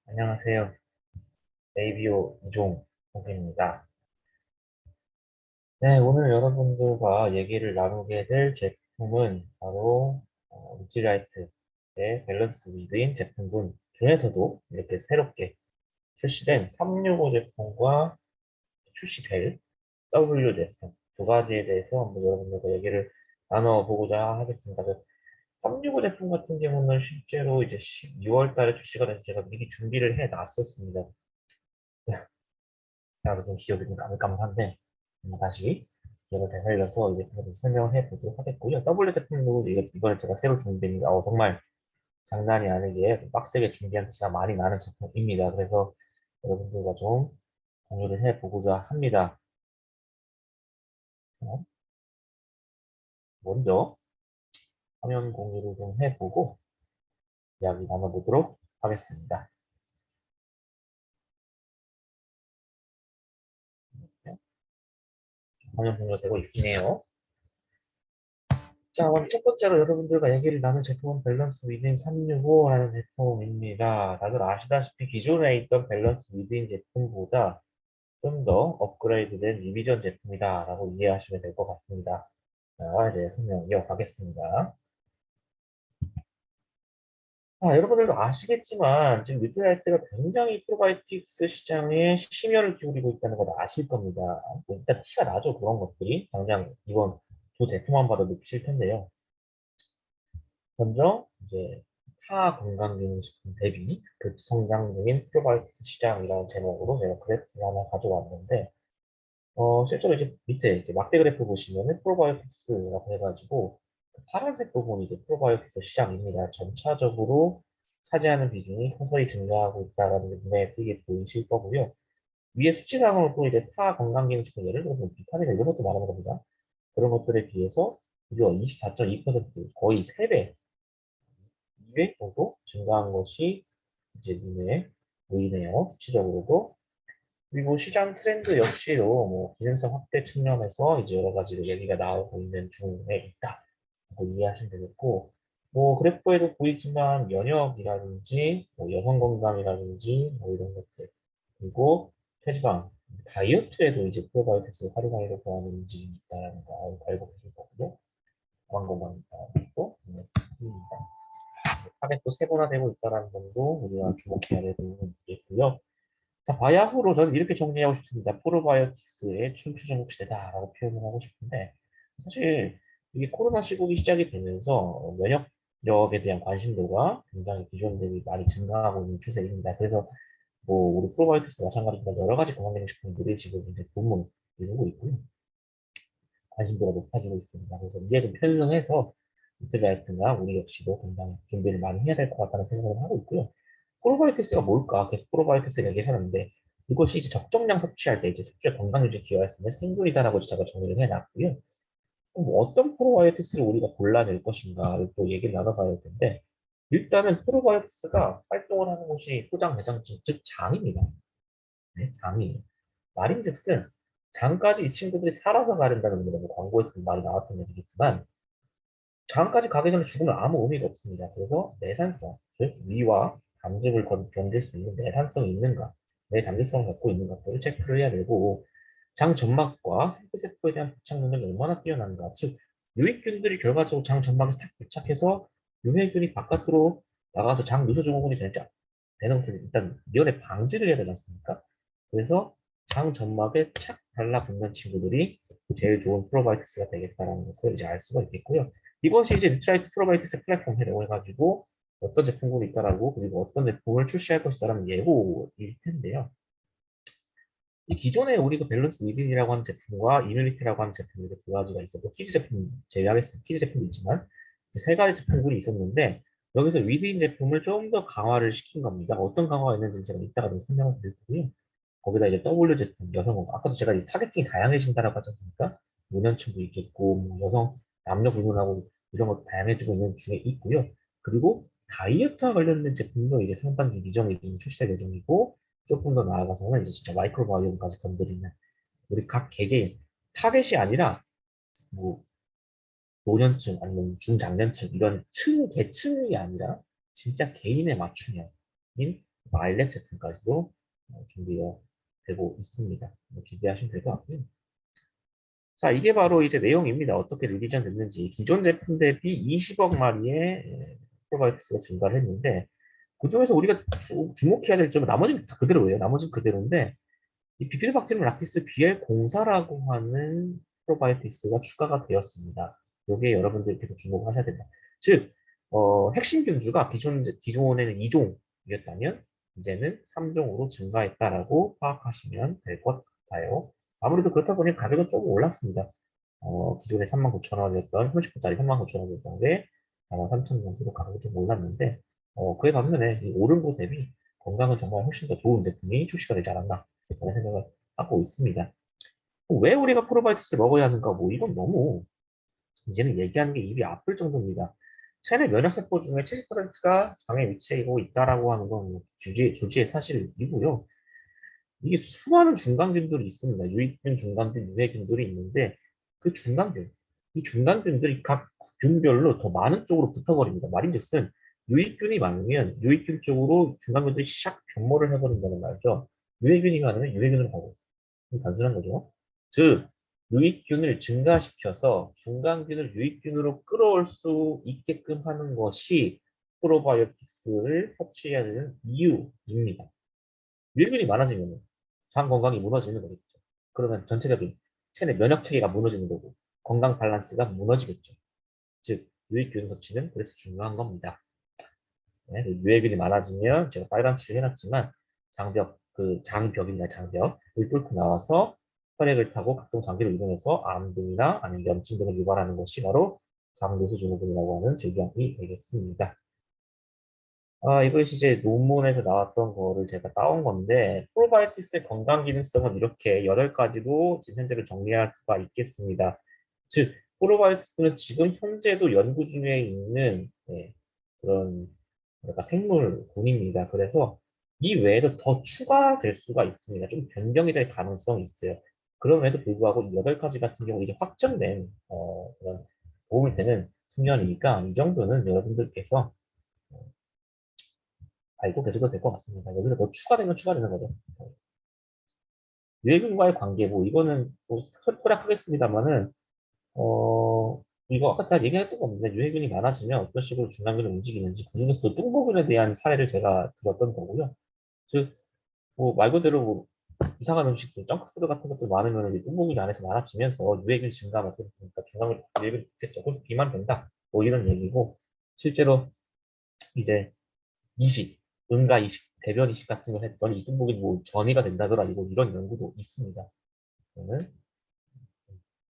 안녕하세요. 네이비오 이종 선생입니다. 네, 오늘 여러분들과 얘기를 나누게 될 제품은 바로 루지라이트의 밸런스 위드인 제품군 중에서도 이렇게 새롭게 출시된 365 제품과 출시될 W 제품 두 가지에 대해서 한번 여러분들과 얘기를 나눠보고자 하겠습니다. 365 제품 같은 경우는 실제로 이제 12월 달에 출시가 돼서 제가 미리 준비를 해 놨었습니다. 제가 좀 기억이 좀 까물까물한데 다시 기억을 되살려서 이제 그걸 설명해 보도록 하겠고요. W 제품도 이걸 제가 새로 준비했는데 정말 장난이 아니게 좀 빡세게 준비한 티가 많이 나는 제품입니다. 그래서 여러분들과 좀 공유를 해 보고자 합니다. 먼저 화면 공유를 좀 해보고 이야기 나눠보도록 하겠습니다. 네, 화면 공유가 되고 있긴 해요. 자, 그럼 첫 번째로 여러분들과 얘기를 나눌 제품은 밸런스 위드인 365라는 제품입니다. 다들 아시다시피 기존에 있던 밸런스 위드인 제품보다 좀 더 업그레이드된 리비전 제품이다라고 이해하시면 될 것 같습니다. 자, 이제 설명 이어가겠습니다. 여러분들도 아시겠지만 지금 뉴트라이트가 굉장히 프로바이오틱스 시장에 심혈을 기울이고 있다는 걸 아실 겁니다. 뭐 일단 티가 나죠, 그런 것들이. 당장 이번 두 제품만 봐도 느끼실 텐데요. 먼저 이제 타 건강기능식품 대비 급성장 중인 프로바이오틱스 시장이라는 제목으로 제가 그래프를 하나 가져왔는데 실제로 이제 밑에 이제 막대 그래프 보시면은 프로바이오틱스라고 해가지고 그 파란색 부분이 이제 프로바이오틱스 시장입니다. 전차적으로 차지하는 비중이 서서히 증가하고 있다라는 게 눈에 띄게 보이실 거고요. 위에 수치상으로 또 이제 타 건강기능식품 예를 들어서 비타민 이런 것도 말하는 겁니다. 그런 것들에 비해서 무려 24.2% 거의 3배 2회 정도 증가한 것이 이제 눈에 보이네요. 수치적으로도. 그리고 시장 트렌드 역시도 뭐 기능성 확대 측면에서 이제 여러 가지로 얘기가 나오고 있는 중에 있다. 고 이해하시면 되겠고, 뭐 그래프에도 보이지만 면역이라든지 뭐 여성 건강이라든지 뭐 이런 것들 그리고 체지방 다이어트에도 이제 프로바이오틱스를 활용하려고 하는 움직임이 있다는 거 알고 계실 거고요. 건강도 타겟도 세분화되고 있다는 점도 우리가 주목해야 될 부분이겠고요. 자, 바야흐로 저는 이렇게 정리하고 싶습니다. 프로바이오틱스의 춘추전국 시대다라고 표현을 하고 싶은데 사실 이게 코로나 시국이 시작이 되면서 면역력에 대한 관심도가 굉장히 기존 대비 많이 증가하고 있는 추세입니다. 그래서 뭐 우리 프로바이오틱스 마찬가지로 여러 가지 건강기능식품들이 지금 이제 붐을 이루고 있고요. 관심도가 높아지고 있습니다. 그래서 이에 좀 편성해서 이트라이트나 우리 역시도 굉장히 준비를 많이 해야 될 것 같다는 생각을 하고 있고요. 프로바이오틱스가 뭘까? 계속 프로바이오틱스 얘기하는데 이것이 이제 적정량 섭취할 때 이제 숙제 건강 유지 기여할 수 있는 생존이다라고 제가 정리를 해놨고요. 뭐 어떤 프로바이오틱스를 우리가 골라낼 것인가를 또 얘기를 나눠봐야 할 텐데 일단은 프로바이오틱스가 활동을 하는 곳이 소장, 내장증, 즉 장입니다. 네, 장이에요. 말인즉슨 장까지 이 친구들이 살아서 가린다는 겁니다. 뭐 광고에 그 말이 나왔던 얘기겠지만 장까지 가기 전에 죽으면 아무 의미가 없습니다. 그래서 내산성, 즉 위와 담즙을 견딜 수 있는 내산성이 있는가, 내 담즙성을 갖고 있는 것들을 체크를 해야 되고 장 점막과 생태세포에 대한 부착 능력이 얼마나 뛰어난가, 즉 유익균들이 결과적으로 장 점막에 탁 부착해서 유해균이 바깥으로 나가서 장 누수 증후군이 되는 것을 일단 미연에 방지를 해야 되지 않습니까? 그래서 장 점막에 착 달라붙는 친구들이 제일 좋은 프로바이오틱스가 되겠다는 것을 이제 알 수가 있겠고요. 이것이 이제 뉴트라이트 프로바이오틱스 플랫폼이라고 해가지고 어떤 제품군이 있다라고 그리고 어떤 제품을 출시할 것이다라는 예고일 텐데요. 이 기존에 우리가 밸런스 위딘이라고 하는 제품과 이뮤니티라고 하는 제품 이렇게 두 가지가 있었고 키즈 제품 제외하겠습니다. 키즈 제품도 있지만 세 가지 제품군이 있었는데 여기서 위딘 제품을 좀 더 강화를 시킨 겁니다. 어떤 강화가 있는지 제가 이따가 좀 설명을 드릴 거고요. 거기다 이제 W 제품, 여성 건강. 아까도 제가 이 타겟팅이 다양해진다라고 하지 않습니까? 노년층도 있겠고, 뭐 여성, 남녀 불문하고 이런 것도 다양해지고 있는 중에 있고요. 그리고 다이어트와 관련된 제품도 이제 상반기 미정이 지금 출시될 예정이고, 조금 더 나아가서는 이제 진짜 마이크로바이옴까지 건드리는 우리 각 개개인 타겟이 아니라 뭐 노년층 아니면 중장년층 이런 계층이 아니라 진짜 개인에 맞춤형인 아일렛 제품까지도 준비가 되고 있습니다. 기대하시면 될 것 같고요. 자, 이게 바로 이제 내용입니다. 어떻게 리비전 됐는지. 기존 제품 대비 20억 마리의 프로바이오틱스가 증가를 했는데, 그 중에서 우리가 주목해야 될 점은 나머지는 다 그대로예요. 나머지는 그대로인데, 이 비필박테리움 락티스 BL04라고 하는 프로바이오틱스가 추가가 되었습니다. 이게 여러분들께서 주목하셔야 된다. 즉, 핵심 균주가 기존에는 2종이었다면, 이제는 3종으로 증가했다라고 파악하시면 될 것 같아요. 아무래도 그렇다 보니 가격은 조금 올랐습니다. 기존에 39,000원이었던 30분짜리 39,000원이었던 게 43,000원 정도로 가격이 좀 올랐는데 그에 반면에 이 오른 거 대비 건강은 정말 훨씬 더 좋은 제품이 출시가 되지 않았나 그런 생각을 하고 있습니다. 왜 우리가 프로바이오틱스를 먹어야 하는가? 뭐 이건 너무 이제는 얘기하는 게 입이 아플 정도입니다. 체내 면역세포 중에 70%가 장에 위치하고 있다라고 하는 건 주지의 사실이고요. 이게 수많은 중간균들이 있습니다. 유익균, 중간균, 유해균들이 있는데 그 중간균, 이 중간균들이 각 균별로 더 많은 쪽으로 붙어버립니다. 말인즉슨 유익균이 많으면 유익균 쪽으로 중간균들이 샥 변모를 해버린다는 말이죠. 유해균이 많으면 유해균으로 가고 단순한 거죠. 즉 유익균을 증가시켜서 중간균을 유익균으로 끌어올 수 있게끔 하는 것이 프로바이오틱스를 섭취해야 되는 이유입니다. 유해균이 많아지면 장 건강이 무너지는 거겠죠. 그러면 전체적인 체내 면역 체계가 무너지는 거고 건강 밸런스가 무너지겠죠. 즉 유익균 섭취는 그래서 중요한 겁니다. 네, 유해균이 많아지면 제가 빨간 칠을 해놨지만 장벽 그 장벽이나 장벽을 뚫고 나와서 혈액을 타고 각종 장기로 이동해서 암 등이나 아니면 염증 등을 유발하는 것이 바로 장내수 증후군이라고 하는 질병이 되겠습니다. 이것이 이제 논문에서 나왔던 거를 제가 따온 건데, 프로바이오틱스의 건강 기능성은 이렇게 8가지로 지금 현재로 정리할 수가 있겠습니다. 즉, 프로바이오틱스는 지금 현재도 연구 중에 있는 그런 뭐랄까, 생물군입니다. 그래서 이 외에도 더 추가될 수가 있습니다. 좀 변경이 될 가능성이 있어요. 그럼에도 불구하고 이 8가지 같은 경우 이제 확정된 그런 도움이 되는 측면이니까 이 정도는 여러분들께서 알고 계셔도 될 것 같습니다. 여기서 뭐 추가되면 추가되는 거죠. 유해균과의 관계, 뭐, 이거는 뭐, 소략하겠습니다만은, 이거 아까 다 얘기했던 겁니다. 유해균이 많아지면 어떤 식으로 중간균을 움직이는지, 그중에서도 뚱보균에 대한 사례를 제가 들었던 거고요. 즉, 뭐, 말 그대로 뭐, 이상한 음식들, 정크푸드 같은 것도 많으면 이제 뚱보균이 안에서 많아지면서 유해균 증가가 되니까 중간균 유해균이 붙겠죠. 그래서 비만된다. 뭐 이런 얘기고, 실제로 이제 이식, 응가 이식, 대변 이식 같은 걸 했더니 이중복이 뭐 전이가 된다더라 이거 이런 연구도 있습니다. 저는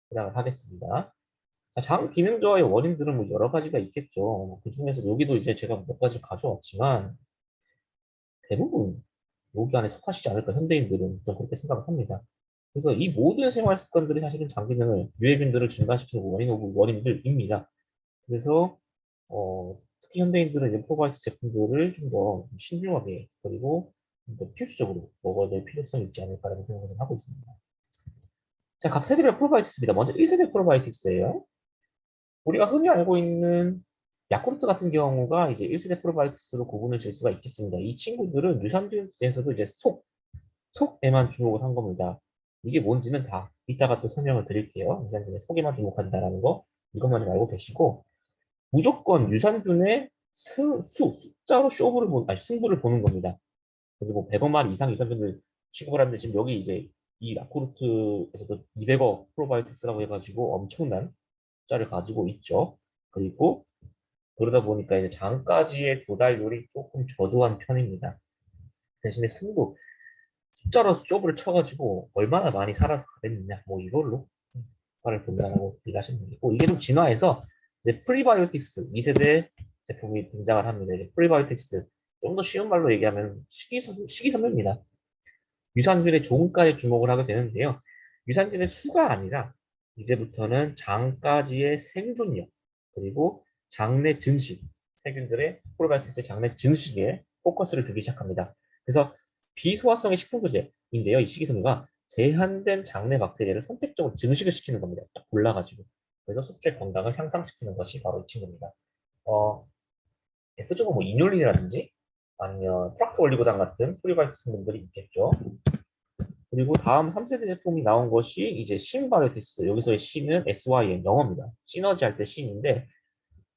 생각을 하겠습니다. 자, 장 기능 저하의 원인들은 뭐 여러 가지가 있겠죠. 그 중에서 여기도 이제 제가 몇 가지 가져왔지만 대부분 여기 안에 속하시지 않을까 현대인들은 좀 그렇게 생각을 합니다. 그래서 이 모든 생활 습관들이 사실은 장 기능을 유해균들을 증가시키는 원인들입니다. 그래서 특히 현대인들은 이제 프로바이오틱 제품들을 좀 더 신중하게 그리고 좀 더 필수적으로 먹어야 될 필요성이 있지 않을까라는 생각을 하고 있습니다. 자, 각 세대별 프로바이오틱스입니다. 먼저 1세대 프로바이오틱스예요. 우리가 흔히 알고 있는 야쿠르트 같은 경우가 이제 1세대 프로바이오틱스로 구분을 질 수가 있겠습니다. 이 친구들은 유산균에서도 이제 속에만 주목을 한 겁니다. 이게 뭔지는 다 이따가 또 설명을 드릴게요. 유산균의 속에만 주목한다라는 거 이것만 좀 알고 계시고 무조건 유산균의 숫자로 승부를 보는 겁니다. 그래서 뭐 100억 마리 이상 유산균을 취급을 하는데 지금 여기 이제 이 라코르트에서도 200억 프로바이오틱스라고 해가지고 엄청난 숫자를 가지고 있죠. 그리고 그러다 보니까 이제 장까지의 도달률이 조금 저조한 편입니다. 대신에 숫자로 쪼브를 쳐가지고 얼마나 많이 살아서 그랬느냐 뭐 이걸로 효과를 본다고 얘기하시면 되고 이게 좀 진화해서 이제 프리바이오틱스 2세대 제품이 등장을 합니다. 이제 프리바이오틱스 좀 더 쉬운 말로 얘기하면 식이섬유입니다. 유산균의 종까지 주목을 하게 되는데요. 유산균의 수가 아니라 이제부터는 장까지의 생존력 그리고 장내 증식 세균들의 프로바이오틱스의 장내 증식에 포커스를 두기 시작합니다. 그래서 비소화성의 식품 소재인데요. 이 식이섬유가 제한된 장내 박테리아를 선택적으로 증식을 시키는 겁니다. 딱 골라가지고. 그래서 숙제 건강을 향상시키는 것이 바로 이 친구입니다. 대표적으로 뭐 이뇰린이라든지 아니면 프락토 올리고당 같은 프리바이오틱스 성분들이 있겠죠. 그리고 다음 3세대 제품이 나온 것이 이제 신바이오틱스. 여기서의 신은 SYN 영어입니다. 시너지 할 때 신인데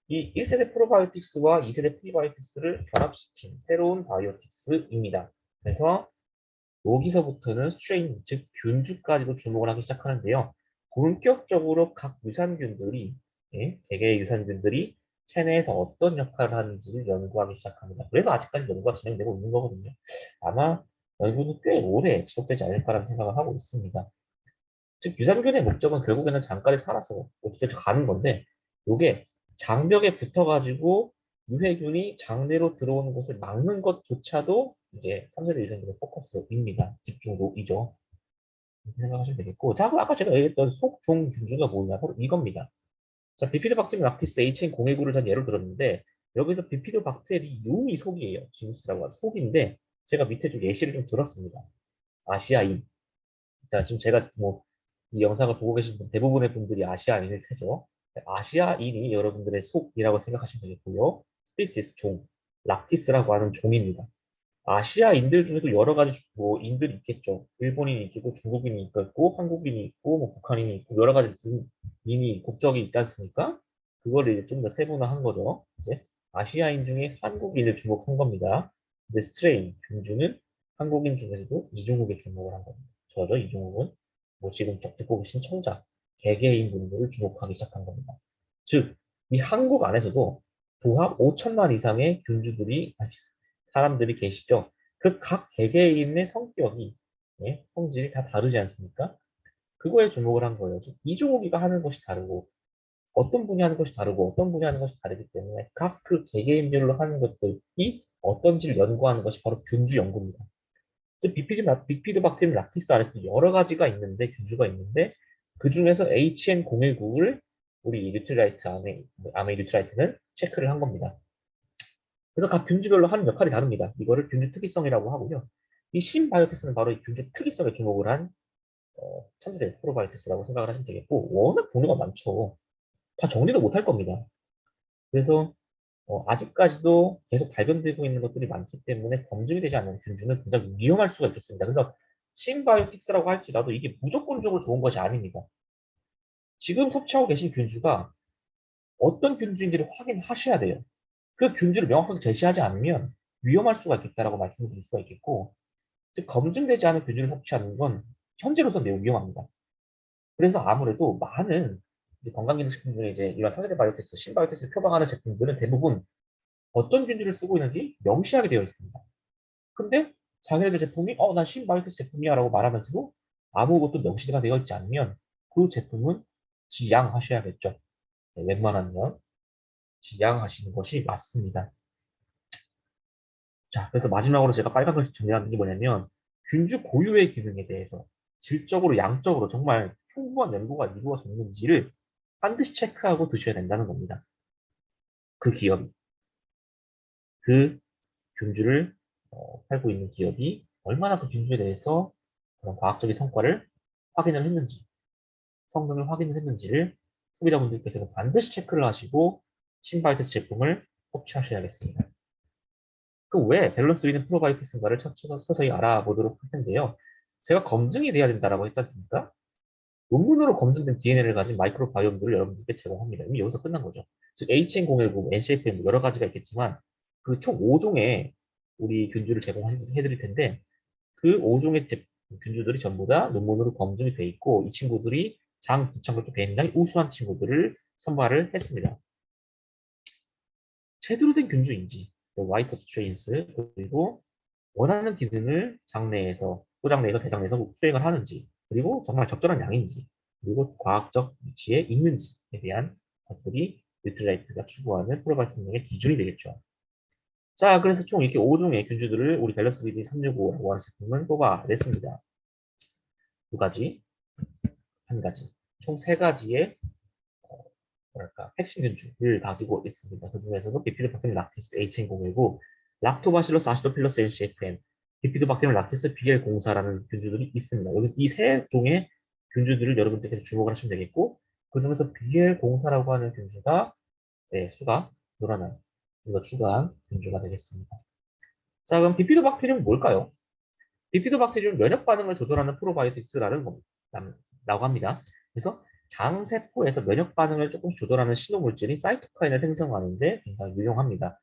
이 1세대 프로바이오틱스와 2세대 프리바이오틱스를 결합시킨 새로운 바이오틱스입니다. 그래서 여기서부터는 스트레인, 즉 균주까지도 주목을 하기 시작하는데요. 본격적으로 각 유산균들이, 예, 개개의 유산균들이 체내에서 어떤 역할을 하는지를 연구하기 시작합니다. 그래서 아직까지 연구가 진행되고 있는 거거든요. 아마 연구는 꽤 오래 지속되지 않을까라는 생각을 하고 있습니다. 즉 유산균의 목적은 결국에는 장까지 살아서 어쨌든 가는 건데 이게 장벽에 붙어가지고 유해균이 장내로 들어오는 것을 막는 것조차도 이제 3세대 유산균의 포커스입니다. 집중도이죠. 이렇게 생각하시면 되겠고 자 그럼 아까 제가 얘기했던 속종 균주가 뭐냐 바로 이겁니다. 자 비피드박테리움 락티스 HN019를 전 예로 들었는데 여기서 비피드박테리움이 속이에요. 지누스라고 하는 속인데 제가 밑에 좀 예시를 좀 들었습니다. 아시아인 자, 지금 제가 뭐, 이 영상을 보고 계신 대부분의 분들이 아시아인일 테죠. 아시아인이 여러분들의 속이라고 생각하시면 되겠고요. 스피시스 종, 락티스라고 하는 종입니다. 아시아인들 중에도 여러 가지 뭐 인들이 있겠죠. 일본인이 있고 중국인이 있고 한국인이 있고 뭐 북한인이 있고 여러 가지 이미 국적이 있지 않습니까? 그거를 이제 좀 더 세분화한 거죠. 이제 아시아인 중에 한국인을 주목한 겁니다. 근데 스트레인, 균주는 한국인 중에서도 이종국에 주목을 한 겁니다. 저죠, 이종국은 뭐 지금 듣고 계신 청자, 개개인 분들을 주목하기 시작한 겁니다. 즉, 이 한국 안에서도 도합 5천만 이상의 균주들이 사람들이 계시죠. 그 각 개개인의 성격이, 예, 성질이 다 다르지 않습니까? 그거에 주목을 한 거예요. 이종욱이가 하는 것이 다르고, 어떤 분이 하는 것이 다르고, 어떤 분이 하는 것이 다르기 때문에 각 그 개개인별로 하는 것들이 어떤지를 연구하는 것이 바로 균주 연구입니다. 즉, 비피드박테리움 락티스 안에서 여러 가지가 있는데, 균주가 있는데, 그 중에서 HN019를 우리 뉴트라이트 아메 뉴트라이트는 체크를 한 겁니다. 그래서 각 균주별로 하는 역할이 다릅니다. 이거를 균주 특이성이라고 하고요. 이 신바이오텍스는 바로 이 균주 특이성에 주목을 한 천재대 프로바이오텍스라고 생각을 하시면 되겠고 워낙 종류가 많죠. 다 정리도 못할 겁니다. 그래서 아직까지도 계속 발견되고 있는 것들이 많기 때문에 검증이 되지 않는 균주는 굉장히 위험할 수가 있겠습니다. 그래서 신바이오틱스라고 할지라도 이게 무조건적으로 좋은 것이 아닙니다. 지금 섭취하고 계신 균주가 어떤 균주인지를 확인하셔야 돼요. 그 균주를 명확하게 제시하지 않으면 위험할 수가 있겠다라고 말씀을 드릴 수가 있겠고, 즉 검증되지 않은 균주를 섭취하는 건 현재로서 매우 위험합니다. 그래서 아무래도 많은 건강기능식품 중에 이제 이런 상세대 바이오테스, 신바이오테스를 표방하는 제품들은 대부분 어떤 균주를 쓰고 있는지 명시하게 되어 있습니다. 근데 자기네들 제품이 나 신바이오테스 제품이야 라고 말하면서도 아무것도 명시가 되어 있지 않으면 그 제품은 지양하셔야겠죠. 네, 웬만하면 지양하시는 것이 맞습니다. 자, 그래서 마지막으로 제가 빨간 글씨 정리하는 게 뭐냐면 균주 고유의 기능에 대해서 질적으로 양적으로 정말 풍부한 연구가 이루어졌는지를 반드시 체크하고 드셔야 된다는 겁니다. 그 기업이 그 균주를 팔고 있는 기업이 얼마나 그 균주에 대해서 그런 과학적인 성과를 확인을 했는지 성능을 확인을 했는지를 소비자분들께서는 반드시 체크를 하시고 신바이오테스 제품을 섭취하셔야겠습니다. 그 외에 밸런스 있는 프로바이오틱스인가를 서서히 알아보도록 할 텐데요. 제가 검증이 돼야 된다라고 했지 않습니까? 논문으로 검증된 DNA를 가진 마이크로바이옴들을 여러분들께 제공합니다. 이미 여기서 끝난 거죠. 즉 HN019, NCFM 여러 가지가 있겠지만 그 총 5종의 우리 균주를 제공해드릴 텐데 그 5종의 균주들이 전부 다 논문으로 검증이 돼 있고 이 친구들이 장 부착력도 굉장히 우수한 친구들을 선발을 했습니다. 제대로 된 균주인지 와이터 트레인스 그리고 원하는 기능을 장내에서, 소장내에서, 대장내에서 수행을 하는지, 그리고 정말 적절한 양인지, 그리고 과학적 위치에 있는지에 대한 것들이 뉴트라이트가 추구하는 프로바이오 성능의 기준이 되겠죠. 자, 그래서 총 이렇게 5종의 균주들을 우리 밸런스 리딩 365라고 하는 제품은 뽑아냈습니다. 두 가지, 한 가지, 총 세 가지의 뭐랄까 핵심 균주를 가지고 있습니다. 그 중에서도 비피드박테리움 락티스 H019, 락토바실러스 아시도필러스 NCFM, 비피드박테리움 락티스 BL04라는 균주들이 있습니다. 여기 이 세 종의 균주들을 여러분들께서 주목을 하시면 되겠고 그 중에서 BL04라고 하는 균주가 네, 수가 늘어난 이거 추가한 균주가 되겠습니다. 자, 그럼 비피도박테리움은 뭘까요? 비피도박테리움 면역 반응을 조절하는 프로바이오틱스라는 겁니다. 라고 합니다. 그래서 장세포에서 면역 반응을 조금 조절하는 신호물질이 사이토카인을 생성하는데 굉장히 유용합니다.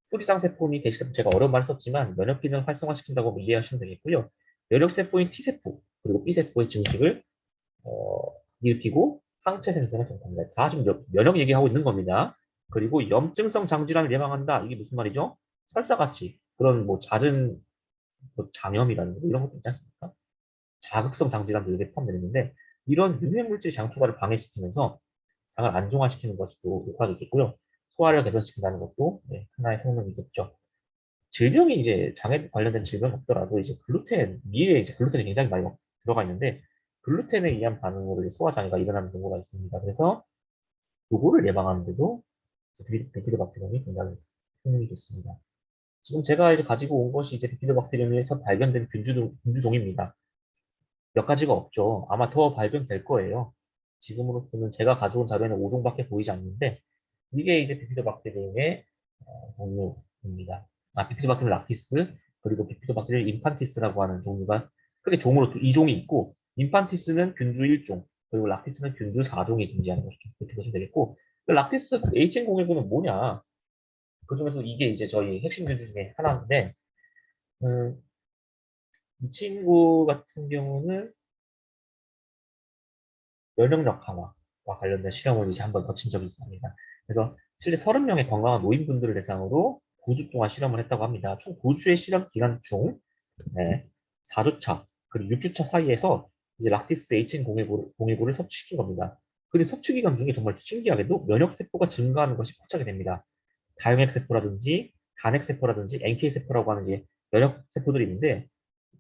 수리장세포니 대신 제가 어려운 말 썼지만 면역 기능을 활성화시킨다고 이해하시면 되겠고요. 면역세포인 T세포 그리고 B세포의 증식을 어, 일으키고 항체 생성을 전합니다. 다 지금 면역 얘기하고 있는 겁니다. 그리고 염증성 장질환을 예방한다. 이게 무슨 말이죠? 설사같이 그런 뭐 잦은 뭐 장염이라는 거 이런 것도 있지 않습니까? 자극성 장질환도 여기에 포함되는데 이런 유해물질 장투과를 방해시키면서 장을 안정화시키는 것이 또 효과가 있겠고요. 소화를 개선시킨다는 것도 네, 하나의 성능이겠죠. 질병이 이제 장에 관련된 질병이 없더라도 이제 글루텐, 미에 이제 글루텐이 굉장히 많이 들어가 있는데 글루텐에 의한 반응으로 소화 장애가 일어나는 경우가 있습니다. 그래서 요거를 예방하는데도 비피도박테리움이 굉장히 효능이 좋습니다. 지금 제가 이제 가지고 온 것이 이제 비피도박테리움이 첫 발견된 균주종입니다. 몇 가지가 없죠. 아마 더 발견될 거예요. 지금으로서는 제가 가져온 자료에는 5종밖에 보이지 않는데 이게 이제 비피도박테리움의 종류입니다. 비피도박테리움 락티스 그리고 비피도박테리움 인판티스라고 하는 종류가 크게 종으로 2종이 있고 인판티스는 균주 1종 그리고 락티스는 균주 4종이 존재하는 것이죠. 그렇게 보시면 되겠고 그 락티스 HN019는 뭐냐? 그 중에서 이게 이제 저희 핵심 균주 중에 하나인데 음, 이 친구 같은 경우는 면역력 강화와 관련된 실험을 이제 한번 거친 적이 있습니다. 그래서 실제 30명의 건강한 노인분들을 대상으로 9주 동안 실험을 했다고 합니다. 총 9주의 실험 기간 중 네, 4주차 그리고 6주차 사이에서 이제 락티스 H019를 섭취시킨 겁니다. 근데 섭취 기간 중에 정말 신기하게도 면역세포가 증가하는 것이 포착이 됩니다. 다용액세포라든지 간핵세포라든지 NK세포라고 하는 이제 면역세포들이 있는데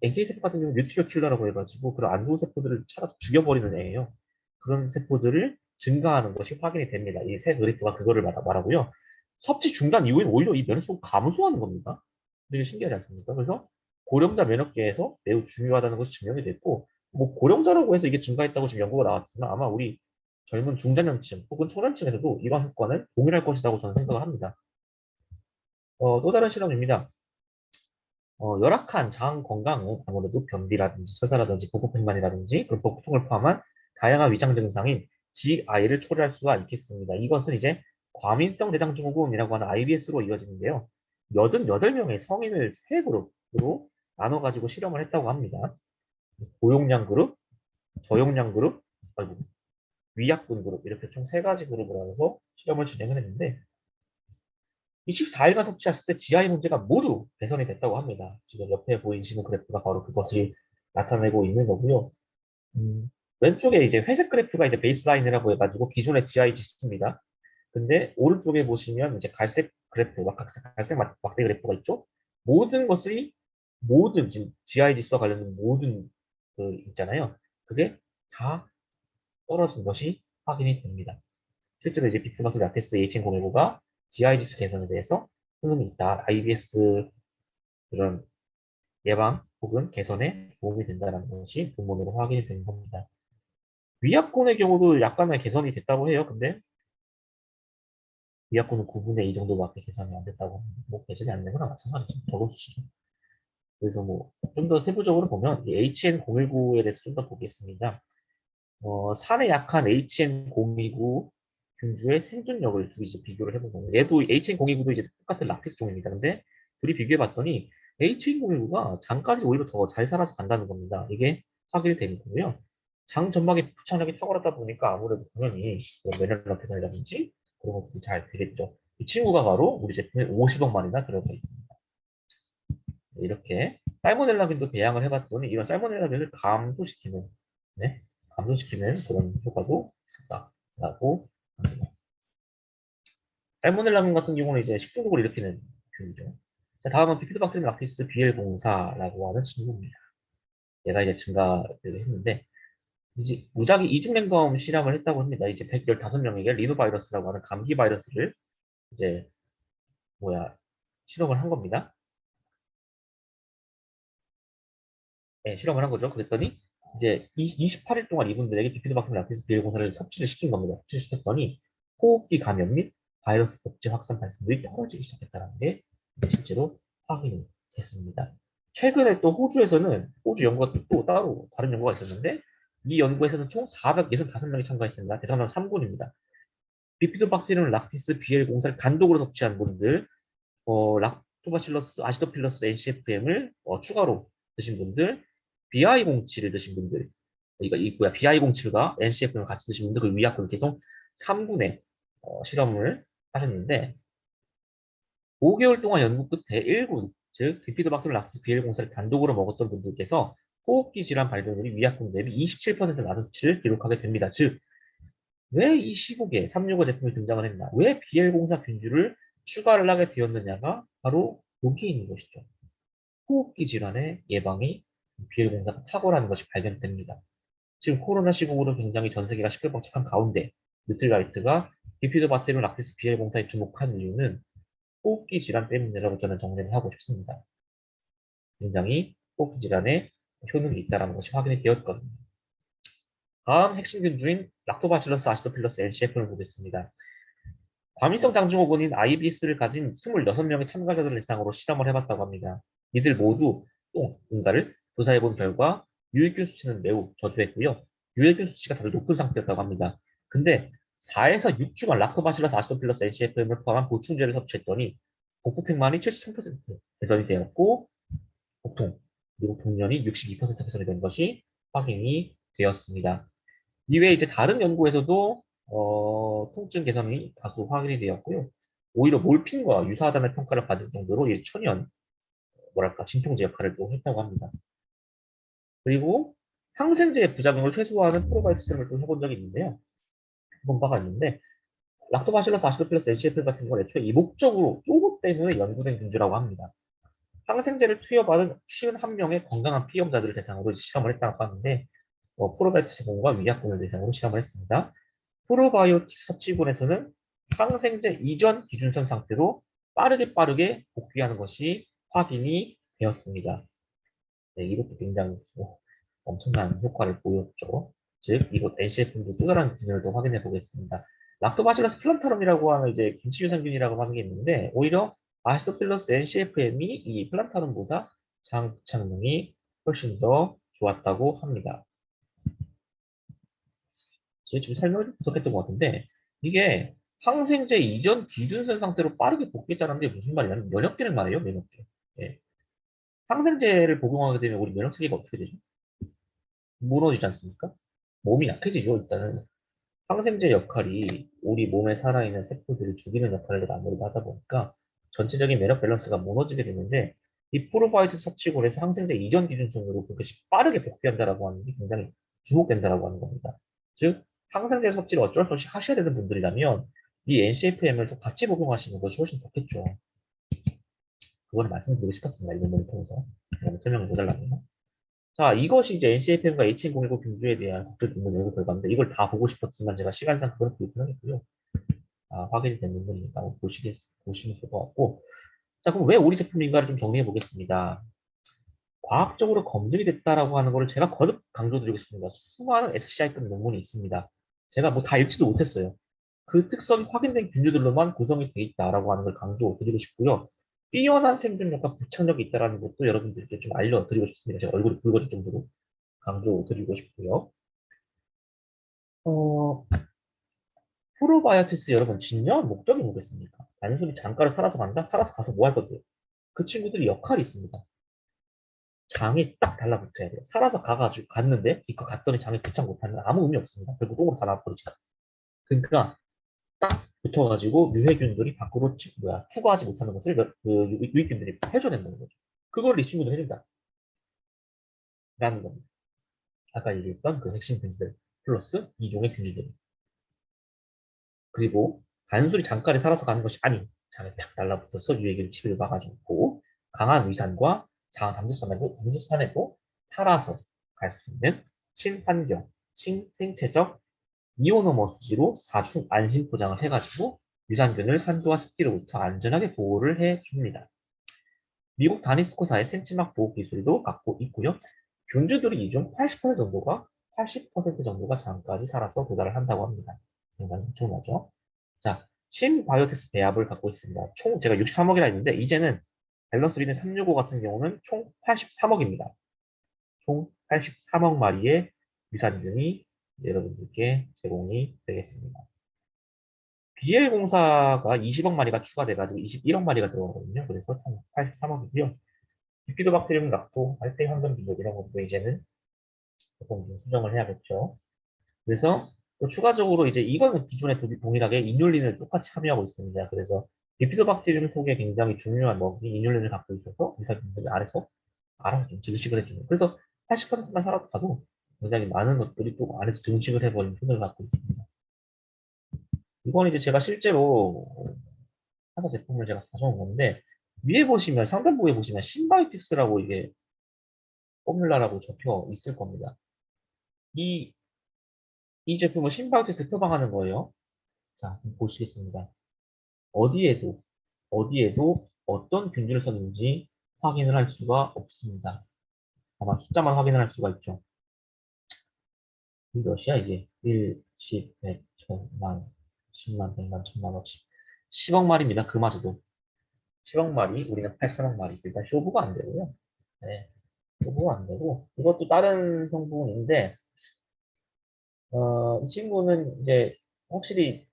NK세포 같은 경우는 뉴트리어 킬러라고 해가지고 그런 안 좋은 세포들을 차서 죽여버리는 애예요. 그런 세포들을 증가하는 것이 확인이 됩니다. 이 세 그래프가 그거를 말하고요. 섭취 중단 이후에 오히려 이 면역세포가 감소하는 겁니다. 되게 신기하지 않습니까? 그래서 고령자 면역계에서 매우 중요하다는 것이 증명이 됐고 뭐 고령자라고 해서 이게 증가했다고 지금 연구가 나왔지만 아마 우리 젊은 중장년층 혹은 초년층에서도 이런 효과는 동일할 것이라고 저는 생각을 합니다. 또 다른 실험입니다. 열악한 장 건강은 아무래도 변비라든지 설사라든지 복부팽만이라든지 그런 복통을 포함한 다양한 위장 증상인 GI를 초래할 수가 있겠습니다. 이것은 이제 과민성 대장증후군이라고 하는 IBS로 이어지는데요. 88명의 성인을 세 그룹으로 나눠가지고 실험을 했다고 합니다. 고용량 그룹, 저용량 그룹, 아이고, 위약군 그룹 이렇게 총 세 가지 그룹으로 해서 실험을 진행을 했는데 24일간 섭취했을 때 GI 문제가 모두 개선이 됐다고 합니다. 지금 옆에 보이시는 그래프가 바로 그것이 나타내고 있는 거고요. 왼쪽에 이제 회색 그래프가 이제 베이스라인이라고 해가지고 기존의 GI 지수입니다. 근데 오른쪽에 보시면 이제 갈색 그래프, 갈색 막대 그래프가 있죠. 모든 것이 모든 지금 GI 지수와 관련된 모든 그 있잖아요. 그게 다 떨어진 것이 확인이 됩니다. 실제로 이제 비트마스 라테스 H019가 GI 지수 개선에 대해서 효능이 있다. IBS 그런 예방 혹은 개선에 도움이 된다는 것이 본문으로 확인이 된 겁니다. 위약군의 경우도 약간의 개선이 됐다고 해요. 근데 위약군은 9분의 2 정도밖에 개선이 안 됐다고 합니다. 뭐 개선이 안 된 거나 마찬가지죠. 적은 수치죠. 그래서 뭐 좀 더 세부적으로 보면 HN019에 대해서 좀 더 보겠습니다. 산에 약한 HN029 균주의 생존력을 둘이 이제 비교를 해본 거예요. 얘도 HN029도 이제 똑같은 락티스 종입니다. 근데 둘이 비교해봤더니 HN029가 장까지 오히려 더 잘 살아서 간다는 겁니다. 이게 확인이 되는 거고요. 장 점막의 부착력이 탁월하다 보니까 아무래도 당연히 면역력 개선이라든지 그런 것들이 잘 되겠죠. 이 친구가 바로 우리 제품에 50억 마리나 들어가 있습니다. 이렇게 살모넬라균도 배양을 해봤더니 이런 살모넬라균을 감소시키는 네? 감소시키는 그런 효과도 있었다라고 합니다. 살모넬라균 같은 경우는 이제 식중독을 일으키는 균이죠. 자, 다음은 비피도박테리움 락티스 BL04라고 하는 친구입니다. 얘가 이제 증가를 했는데 이제 무작위 이중 랜덤 실험을 했다고 합니다. 이제 115명에게 리노바이러스라고 하는 감기 바이러스를 이제 실험을 한 겁니다. 네, 실험을 한 거죠. 그랬더니 이제 28일 동안 이분들에게 비피도박테리움 락티스 BL04를 섭취를 시킨 겁니다. 섭취를 시켰더니 호흡기 감염 및 바이러스 복제 확산 발생률이 떨어지기 시작했다는 게 실제로 확인이 됐습니다. 최근에 또 호주에서는 호주 연구가 또 따로 다른 연구가 있었는데 이 연구에서는 총 465명이 참가했습니다. 대상자는 3군입니다. 비피도박테리움 락티스 BL04를 단독으로 섭취한 분들, 락토바실러스 아시도필러스 NCFM을 추가로 드신 분들, BI07을 드신 분들, BI07과 NCFM을 같이 드신 분들, 그 위약을 계속 3분의 실험을 하셨는데 5개월 동안 연구 끝에 1군, 즉 비피도박테리움 락티스 BL04를 단독으로 먹었던 분들께서 호흡기 질환 발병률이 위약군 대비 27% 낮은 수치를 기록하게 됩니다. 즉 왜 이 시국에 365 제품이 등장을 했나? 왜 BL04 균주를 추가를 하게 되었느냐가 바로 여기에 있는 것이죠. 호흡기 질환의 예방이 BL04가 탁월한 것이 발견됩니다. 지금 코로나 시국으로 굉장히 전 세계가 시끌벅적한 가운데 뉴트리라이트가 비피도박테리움 락티스 BL04에 주목한 이유는 호흡기 질환 때문이라고 저는 정리를 하고 싶습니다. 굉장히 호흡기 질환에 효능이 있다는 것이 확인이 되었거든요. 다음 핵심 균주인 락토바실러스 아시도필러스 NCF를 보겠습니다. 과민성 장증후군인 IBS를 가진 26명의 참가자들을 대상으로 실험을 해봤다고 합니다. 이들 모두 응가를 조사해본 결과 유해균 수치는 매우 저조했고요. 유해균 수치가 다들 높은 상태였다고 합니다. 근데 4에서 6주간 락토바실러스 아시도필러스 NCFM을 포함한 보충제를 섭취했더니 복부팽만이 73% 개선이 되었고 보통 그리고 동년이 62% 개선이 된 것이 확인이 되었습니다. 이외에 이제 다른 연구에서도 통증 개선이 다소 확인이 되었고요. 오히려 몰핀과 유사하다는 평가를 받을 정도로 이 천연 뭐랄까 진통제 역할을 또 했다고 합니다. 그리고 항생제의 부작용을 최소화하는 프로바이오틱스 실험을 또 해본 적이 있는데요. 해본 바가 있는데 락토바실러스 아시도필러스 NCFL 같은 건 애초에 이목적으로 요거 때문에 연구된 균주라고 합니다. 항생제를 투여받은 51명의 건강한 피험자들을 대상으로 이제 실험을 했다고 하는데 프로바이오틱스 공과 위약군을 대상으로 실험을 했습니다. 프로바이오틱스 섭취군에서는 항생제 이전 기준선 상태로 빠르게 복귀하는 것이 확인이 되었습니다. 네, 이것도 굉장히 엄청난 효과를 보였죠. 즉, 이곳 NCF도 또 다른 기준을 또 확인해 보겠습니다. 락토바실러스 플란타름이라고 하는 이제 김치 유산균이라고 하는 게 있는데, 오히려 아시도필러스 NCFM이 이 플란타름보다 장착능이 훨씬 더 좋았다고 합니다. 지금 설명이 부족했던 것 같은데, 이게 항생제 이전 기준선 상태로 빠르게 복귀했다는 게 무슨 말이냐면 면역기능 말이에요, 면역기. 예. 항생제를 복용하게 되면 우리 면역 체계가 어떻게 되죠? 무너지지 않습니까? 몸이 약해지죠, 일단은. 항생제 역할이 우리 몸에 살아있는 세포들을 죽이는 역할을 아무래도 하다 보니까 전체적인 면역 밸런스가 무너지게 되는데 이 프로바이오틱 섭취군에서 항생제 이전 기준선으로 그렇게 빠르게 복귀한다라고 하는 게 굉장히 주목된다라고 하는 겁니다. 즉, 항생제 섭취를 어쩔 수 없이 하셔야 되는 분들이라면 이 NCFM을 또 같이 복용하시는 것이 훨씬 좋겠죠. 그거는 말씀드리고 싶었습니다. 이 논문을 통해서. 설명을 모자라네요. 자, 이것이 이제 NCFM과 H1019 균주에 대한 국제 논문 연구 결과인데 이걸 다 보고 싶었지만 제가 시간상 그건 불편하겠고요. 확인이 된 논문이니까 보시면 될 것 같고. 자, 그럼 왜 우리 제품인가를 좀 정리해 보겠습니다. 과학적으로 검증이 됐다라고 하는 거를 제가 거듭 강조드리고 싶습니다. 수많은 SCI급 논문이 있습니다. 제가 뭐 다 읽지도 못했어요. 그 특성이 확인된 균주들로만 구성이 되어 있다라고 하는 걸 강조드리고 싶고요. 뛰어난 생존력과 부착력이 있다는 것도 여러분들께 좀 알려드리고 싶습니다. 제가 얼굴이 붉어질 정도로 강조드리고 싶고요. 어, 프로바이오틱스 여러분 진정한 목적이 뭐겠습니까? 단순히 장가를 살아서 간다? 살아서 가서 뭐 할 건데요? 그 친구들이 역할이 있습니다. 장이 딱 달라붙어야 돼요. 살아서 가가지고 갔는데 기껏 갔더니 장이 부착 못하면 아무 의미 없습니다. 결국 똥으로 다 나버리죠. 그러니까 딱 붙어가지고 유해균들이 밖으로 투과하지 못하는 것을 유익균들이 해줘야 된다는 거죠. 그걸 이 친구들 해준다. 라는 겁니다. 아까 얘기했던 그 핵심 균들 플러스 이종의 균들. 그리고 단순히 장가를 살아서 가는 것이 아닌 장에 탁 달라붙어서 유해균 치료를 막아주고 강한 위산과 장한 담즙산에도 살아서 갈 수 있는 친환경, 친생체적 이오노머 수지로 4중 안심 포장을 해가지고 유산균을 산도와 습기로부터 안전하게 보호를 해줍니다. 미국 다니스코사의 생체막 보호 기술도 갖고 있고요. 균주들이 이 중 80% 정도가 장까지 살아서 도달을 한다고 합니다. 굉장히 엄청나죠? 자, 신바이오텍스 배합을 갖고 있습니다. 총 제가 63억이라 했는데 이제는 밸런스 리딘 365 같은 경우는 총 83억입니다. 총 83억 마리의 유산균이 여러분들께 제공이 되겠습니다. BL공사가 20억 마리가 추가돼가지고 21억 마리가 들어가거든요. 그래서 총 83억이고요. 비피도박테리움 락토, 알테 황금 비료 이런 것도 이제는 조금 좀 수정을 해야겠죠. 그래서 또 추가적으로 이제 이거는 기존에 동일하게 인슐린을 똑같이 함유하고 있습니다. 그래서 비피도박테리움 속에 굉장히 중요한 먹이 인슐린을 갖고 있어서 의사분들이 알아서 좀 증식을 해주는. 그래서 80%만 살아도 굉장히 많은 것들이 또 안에서 증식을 해버리는 효능을 갖고 있습니다. 이건 이제 제가 실제로 회사 제품을 제가 가져온 건데 위에 보시면 상단부에 보시면 신바이오틱스라고 이게 포뮬라라고 적혀 있을 겁니다. 이, 이 제품은 신바이오틱스 표방하는 거예요. 자, 보시겠습니다. 어디에도 어떤 균질을 썼는지 확인을 할 수가 없습니다. 다만 숫자만 확인을 할 수가 있죠. 이 몇이야 이게? 1, 10, 100, 1000, 만, 10만, 100만, 1000만, 10억 마리입니다. 그마저도. 10억 마리, 우리는 83억 마리. 일단 쇼부가 안 되고요. 네, 쇼부가 안 되고. 이것도 다른 성분인데, 이 친구는 이제 확실히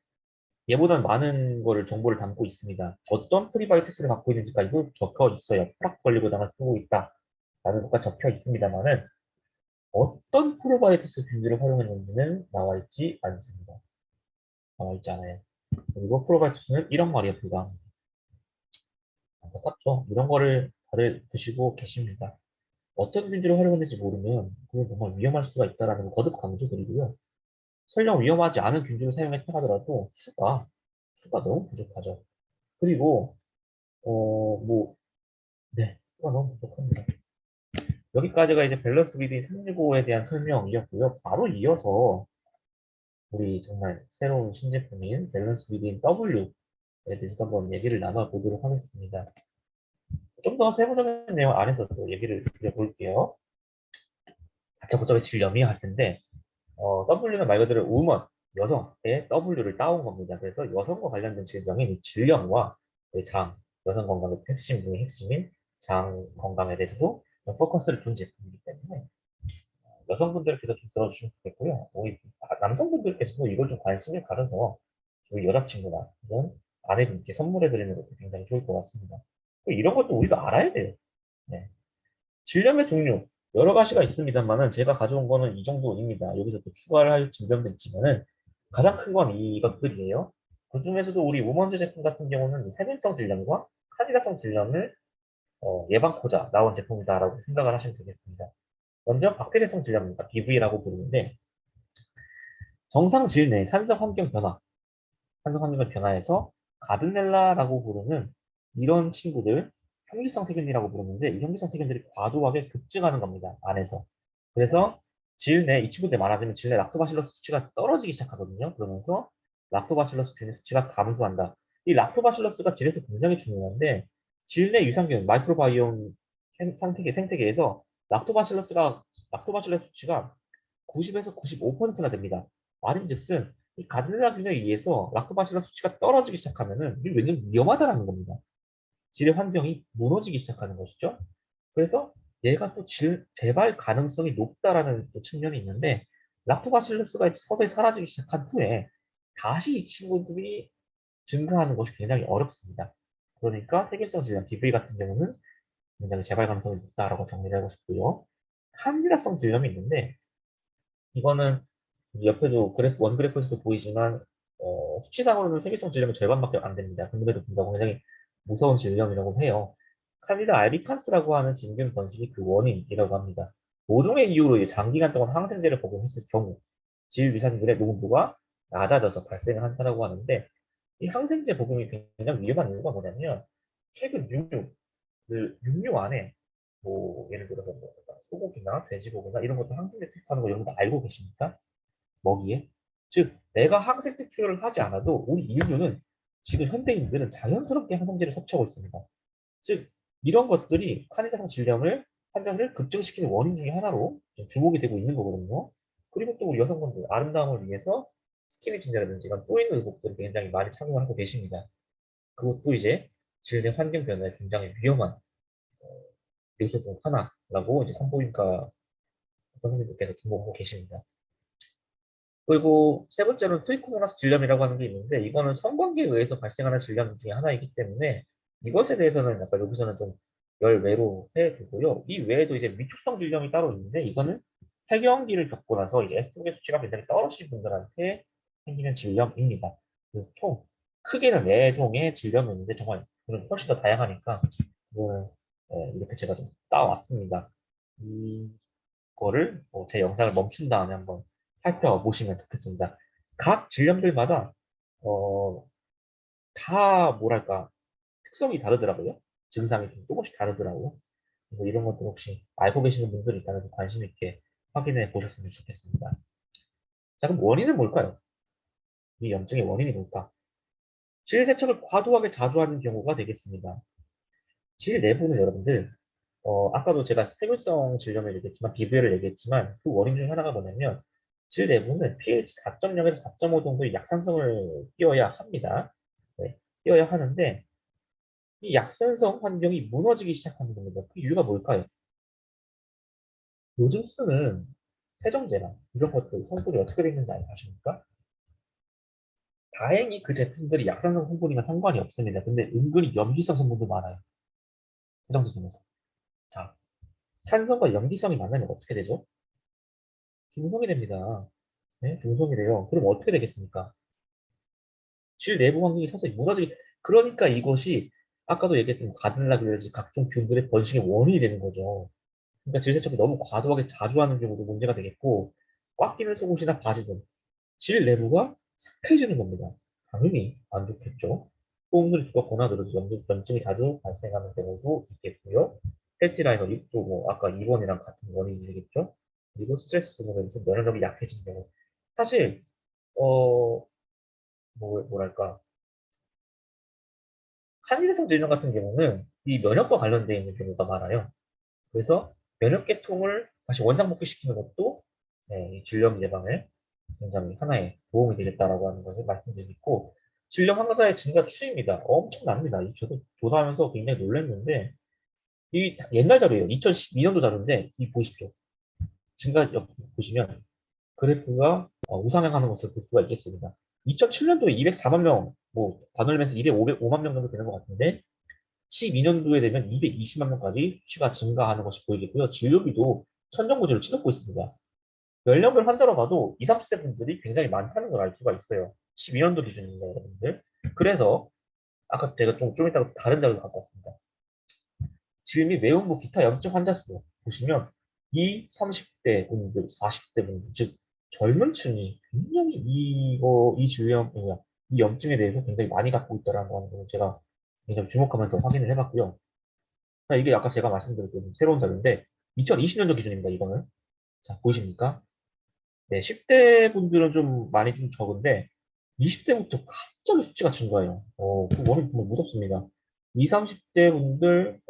얘보다는 많은 거를 정보를 담고 있습니다. 어떤 프리바이오틱스를 갖고 있는지까지도 적혀 있어요. 프락 걸리고다가 쓰고 있다. 라는 것가 적혀 있습니다만은, 어떤 프로바이오틱스 균들을 활용했는지는 나와 있지 않습니다. 나와 있지 않아요. 그리고 프로바이오틱스는 1억 마리에 불과합니다. 안타깝죠? 이런 거를 다들 드시고 계십니다. 어떤 균질을 활용했는지 모르면 그건 정말 위험할 수가 있다는 걸 거듭 강조드리고요. 설령 위험하지 않은 균질을 사용했다 하더라도 수가 너무 부족하죠. 그리고 네, 수가 너무 부족합니다. 여기까지가 이제 밸런스 리딩 365에 대한 설명이었고요. 바로 이어서 우리 정말 새로운 신제품인 밸런스 리딩 W에 대해서 한번 얘기를 나눠보도록 하겠습니다. 좀 더 세부적인 내용 안에서도 얘기를 드려볼게요. 다짜고짜의 질염이 할 텐데, W는 말 그대로 우먼, 여성의 W를 따온 겁니다. 그래서 여성과 관련된 질병인 질염과 장, 여성 건강의 핵심 중의 핵심인 장 건강에 대해서도 포커스를 둔 제품이기 때문에 여성분들께서 좀 들어주시면 좋겠고요. 우리 남성분들께서도 이걸 좀 관심을 가져서 저희 여자친구나 이런 아내분께 선물해드리는 것도 굉장히 좋을 것 같습니다. 이런 것도 우리도 알아야 돼요. 네. 질염의 종류 여러 가지가 있습니다만은 제가 가져온 거는 이 정도입니다. 여기서 또 추가를 할 질병도 있지만은 가장 큰 건 이것들이에요. 그 중에서도 우리 우먼즈 제품 같은 경우는 세균성 질염과 카디다성 질염을 예방코자 나온 제품이다라고 생각을 하시면 되겠습니다. 먼저 박테리아성 질염입니다. BV라고 부르는데 정상 질 내 산성 환경 변화에서 가드넬라라고 부르는 이런 친구들 형질성 세균이라고 부르는데 이 형질성 세균들이 과도하게 급증하는 겁니다. 안에서. 그래서 질 내 이 친구들 많아지면 질 내 락토바실러스 수치가 떨어지기 시작하거든요. 그러면서 락토바실러스 균의 수치가 감소한다. 이 락토바실러스가 질에서 굉장히 중요한데 질 내 유산균 마이크로바이옴 생태계에서 락토바실러스 수치가 90에서 95%가 됩니다. 말인즉슨 이 가드레나균에 의해서 락토바실러스 수치가 떨어지기 시작하면은 이게 왜냐면 위험하다라는 겁니다. 질의 환경이 무너지기 시작하는 것이죠. 그래서 얘가 또 재발 가능성이 높다라는 또 측면이 있는데 락토바실러스가 서서히 사라지기 시작한 후에 다시 이 친구들이 증가하는 것이 굉장히 어렵습니다. 그러니까 세균성 질환, BV 같은 경우는 굉장히 재발 가능성이 높다라고 정리를 하고 싶고요. 칸디다성 질염이 있는데 이거는 옆에도 원 그래프에서도 보이지만 수치상으로는 세균성 질염의 절반밖에 안 됩니다. 근데도 불구하고 굉장히 무서운 질염이라고 해요. 칸디다 알비칸스라고 하는 진균 번식이 그 원인이라고 합니다. 모종의 이유로 장기간 동안 항생제를 복용했을 경우 질 위산균의 농도가 낮아져서 발생을 한다고 하는데 이 항생제 복용이 굉장히 위험한 이유가 뭐냐면 최근 육류 안에 예를 들어서 소고기나 돼지고기나 이런 것도 항생제 투입하는 거 여러분들 알고 계십니까? 먹이에. 즉, 내가 항생 퇴출을 하지 않아도 우리 인류는 지금 현대인들은 자연스럽게 항생제를 섭취하고 있습니다. 즉, 이런 것들이 카니다성 질염을 환자를 급증시키는 원인 중에 하나로 주목이 되고 있는 거거든요. 그리고 또 우리 여성분들 아름다움을 위해서 스키니진이라든지 이런 쪼이는 의복들을 굉장히 많이 착용을 하고 계십니다. 그것도 이제 질내 환경 변화에 굉장히 위험한 요소 중 하나라고 이제 산부인과 선생님들께서 등록하고 계십니다. 그리고 세 번째로는 트리코모나스 질염이라고 하는 게 있는데 이거는 성관계에 의해서 발생하는 질염 중에 하나이기 때문에 이것에 대해서는 약간 여기서는 좀 열외로 해두고요. 이 외에도 이제 위축성 질염이 따로 있는데 이거는 폐경기를 겪고 나서 이제 에스트로겐 수치가 굉장히 떨어지신 분들한테 생기는 질염입니다. 총 크게는 네 종의 질염이 있는데 정말 그건 훨씬 더 다양하니까 이거는 이렇게 제가 좀 따왔습니다. 이거를 제 영상을 멈춘 다음에 한번 살펴보시면 좋겠습니다. 각 질병들마다 어, 다 뭐랄까 특성이 다르더라고요. 증상이 좀 조금씩 다르더라고요. 그래서 이런 것들 혹시 알고 계시는 분들이 있다면 좀 관심 있게 확인해 보셨으면 좋겠습니다. 자, 그럼 원인은 뭘까요? 이 염증의 원인이 뭘까? 질 세척을 과도하게 자주 하는 경우가 되겠습니다. 질 내부는 여러분들 아까도 제가 세균성 질염을 얘기했지만 비브를 얘기했지만 그 원인 중 하나가 뭐냐면 질 내부는 pH 4.0에서 4.5 정도의 약산성을 띄어야 합니다. 네, 띄어야 하는데 이 약산성 환경이 무너지기 시작하는 겁니다. 그 이유가 뭘까요? 요즘 쓰는 세정제나 이런 것들 성분이 어떻게 되어 있는지 아십니까? 다행히 그 제품들이 약산성 성분이나 상관이 없습니다. 근데 은근히 염기성 성분도 많아요. 세정제 중에서. 자, 산성과 염기성이 만나면 어떻게 되죠? 중성이 됩니다. 네, 중성이래요. 그럼 어떻게 되겠습니까? 질 내부 환경이 서서히 무너지기. 그러니까 이것이 아까도 얘기했던 가들라그래지 각종 균들의 번식의 원인이 되는 거죠. 그러니까 질 세척이 너무 과도하게 자주 하는 경우도 문제가 되겠고 꽉 끼는 속옷이나 바지 등 질 내부가 습해지는 겁니다. 당연히 안 좋겠죠. 뽕들이 두껍거나 늘어서 염증이 자주 발생하는 경우도 있겠고요. 헬티라이너 립도 뭐 아까 2번이랑 같은 원인이겠죠. 그리고 스트레스 등으로 좀 면역력이 약해진 경우. 사실 어 뭐랄까 한일성 질병 같은 경우는 이 면역과 관련되어 있는 경우가 많아요. 그래서 면역계통을 다시 원상복귀시키는 것도 이 질염 예방에 굉장히 하나의 도움이 되겠다라고 하는 것을 말씀드리고 질염 환자의 증가 추이입니다. 엄청납니다. 저도 조사하면서 굉장히 놀랐는데 이 옛날 자료예요. 2012년도 자료인데 이 보십시오. 증가 보시면 그래프가 우상향하는 것을 볼 수가 있겠습니다. 2007년도에 204만 명, 뭐 반올림에서 205만 명 정도 되는 것 같은데 12년도에 되면 220만 명까지 수치가 증가하는 것이 보이겠고요. 진료비도 천정부지를 치솟고 있습니다. 연령별 환자로 봐도 20, 30대 분들이 굉장히 많다는 걸 알 수가 있어요. 12년도 기준입니다, 여러분들. 그래서 아까 제가 좀 이따가 다른 자료를 갖고 왔습니다. 질 및 외음부 기타 염증 환자 수 보시면 이 30대 분들, 40대 분들, 즉 젊은 층이 굉장히 이 질염, 이 염증에 대해서 굉장히 많이 갖고 있다는 걸 제가 굉장히 주목하면서 확인을 해봤고요. 이게 아까 제가 말씀드렸던 새로운 자료인데 2020년도 기준입니다. 이거는. 자, 보이십니까? 네, 10대 분들은 좀 많이 좀 적은데 20대부터 갑자기 수치가 증가해요. 그 원인 정말 무섭습니다. 20, 30대 분들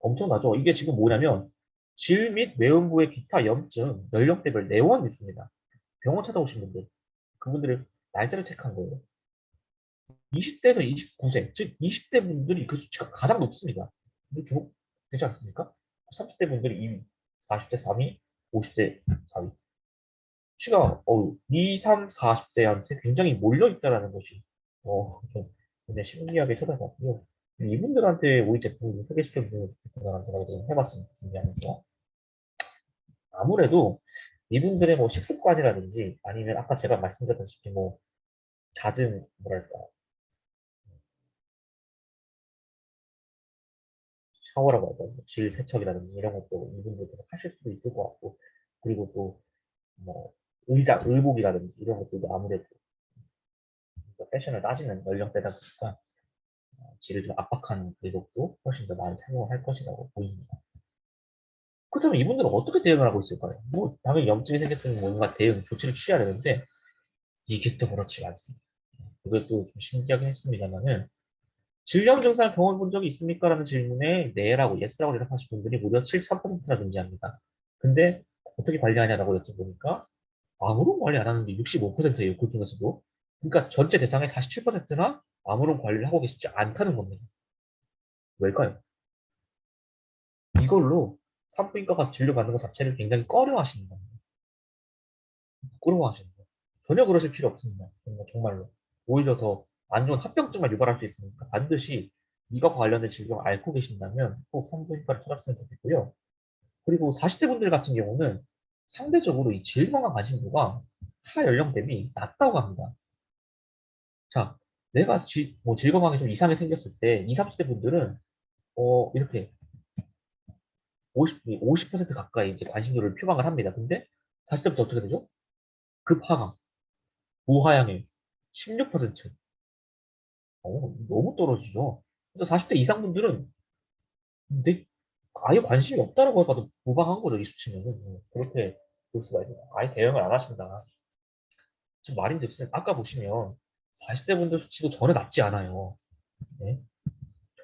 엄청나죠. 이게 지금 뭐냐면 질 및 외음부의 기타 염증 연령대별 내원 뉴스입니다. 병원 찾아오신 분들 그분들의 날짜를 체크한 거예요. 20대에서 29세, 즉 20대 분들이 그 수치가 가장 높습니다. 근데 되지 않습니까? 30대 분들이 2위, 40대 3위, 50대 4위. 수치가 2, 3, 40대한테 굉장히 몰려있다는 것이 좀 굉장히 신기하게 쳐다봤고요. 이분들한테 우리 제품을 소개시켜주는 좋겠다는 생각을 좀 해봤습니다. 준비하면서. 아무래도 이분들의 뭐 식습관이라든지 아니면 아까 제가 말씀드렸다시피 뭐 잦은 뭐랄까 샤워라고 하죠. 질 세척이라든지 이런 것도 이분들께서 하실 수도 있을 것 같고, 그리고 또, 뭐, 의복이라든지 이런 것들도 아무래도 패션을 따지는 연령대다 보니까 질을 좀 압박하는 의복도 훨씬 더 많이 사용을 할 것이라고 보입니다. 그렇다면 이분들은 어떻게 대응을 하고 있을까요? 뭐, 당연히 염증이 생겼으면 뭔가 대응, 조치를 취해야 되는데, 이게 또 그렇지 않습니다. 그것도 좀 신기하긴 했습니다만은, 질염 증상을 경험해 본 적이 있습니까? 라는 질문에 네라고 예스라고 대답하신 분들이 무려 73%나 존재합니다. 근데 어떻게 관리하냐라고 여쭤보니까 아무런 관리 안 하는 게 65%예요. 그 중에서도. 그러니까 전체 대상의 47%나 아무런 관리를 하고 계시지 않다는 겁니다. 왜일까요? 이걸로 산부인과 가서 진료받는 것 자체를 굉장히 꺼려하시는 겁니다. 부끄러워하시는 거예요. 전혀 그러실 필요 없습니다. 정말로. 오히려 더 안 좋은 합병증만 유발할 수 있으니까 반드시 이거 관련된 질병을 앓고 계신다면 꼭 산부인과를 찾았으면 좋겠고요. 그리고 40대 분들 같은 경우는 상대적으로 이 질병과 관심도가 타 연령 대비 낮다고 합니다. 자, 내가 뭐 질건강에 좀 이상이 생겼을 때 20, 30대 분들은 이렇게 50% 가까이 이제 관심도를 표방을 합니다. 근데 40대부터 어떻게 되죠? 급하강, 무하향일, 16%. 너무 떨어지죠. 그래서 40대 이상 분들은 근데 아예 관심이 없다라고 해봐도 무방한 거죠, 이 수치는. 그렇게 볼 수가 있어요. 아예 대응을 안 하신다. 지금 말인즉슨 아까 보시면 40대 분들 수치도 전혀 낮지 않아요. 네?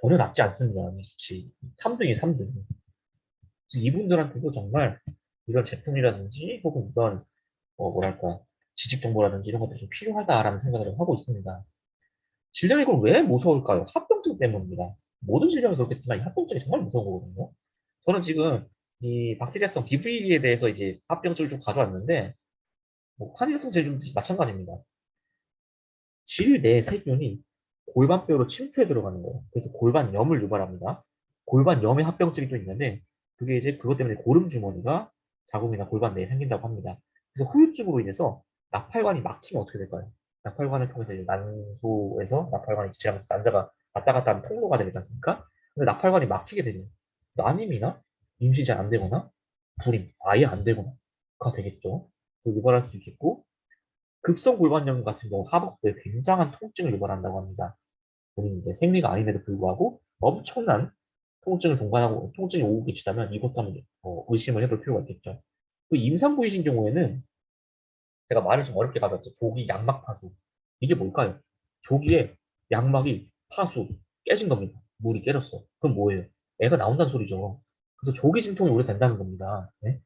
전혀 낮지 않습니다. 이 수치. 3등이 3등. 이분들한테도 정말 이런 제품이라든지 혹은 이런 뭐랄까 지식 정보라든지 이런 것들이 좀 필요하다라는 생각을 하고 있습니다. 질병이 그럼 왜 무서울까요? 합병증 때문입니다. 모든 질병이 그렇겠지만 이 합병증이 정말 무서운 거거든요. 저는 지금 이 박테리아성 BV에 대해서 이제 합병증을 좀 가져왔는데 뭐 카니아성 질병도 마찬가지입니다. 질 내 세균이 골반뼈로 침투해 들어가는 거예요. 그래서 골반염을 유발합니다. 골반염의 합병증이 또 있는데 그게 이제 그것 때문에 고름주머니가 자궁이나 골반 내에 생긴다고 합니다. 그래서 후유증으로 인해서 나팔관이 막히면 어떻게 될까요? 나팔관을 통해서 이제 난소에서 나팔관이 지나면서 난자가 왔다 갔다 하는 통로가 되지 않습니까? 근데 나팔관이 막히게 되면 난임이나 임시 잘 안 되거나 불임 아예 안 되거나가 되겠죠. 유발할 수 있겠고 급성 골반염 같은 경우 하복부에 굉장한 통증을 유발한다고 합니다. 본인 이제 생리가 아님에도 불구하고 엄청난 통증을 동반하고 통증이 오고 계시다면 이것도 한번 의심을 해볼 필요가 있겠죠. 그 임산부이신 경우에는 제가 말을 좀 어렵게 가졌죠. 조기 양막 파수. 이게 뭘까요? 조기에 양막이 파수, 깨진 겁니다. 물이 깨졌어. 그럼 뭐예요? 애가 나온다는 소리죠. 그래서 조기 진통이 오래 된다는 겁니다. 네?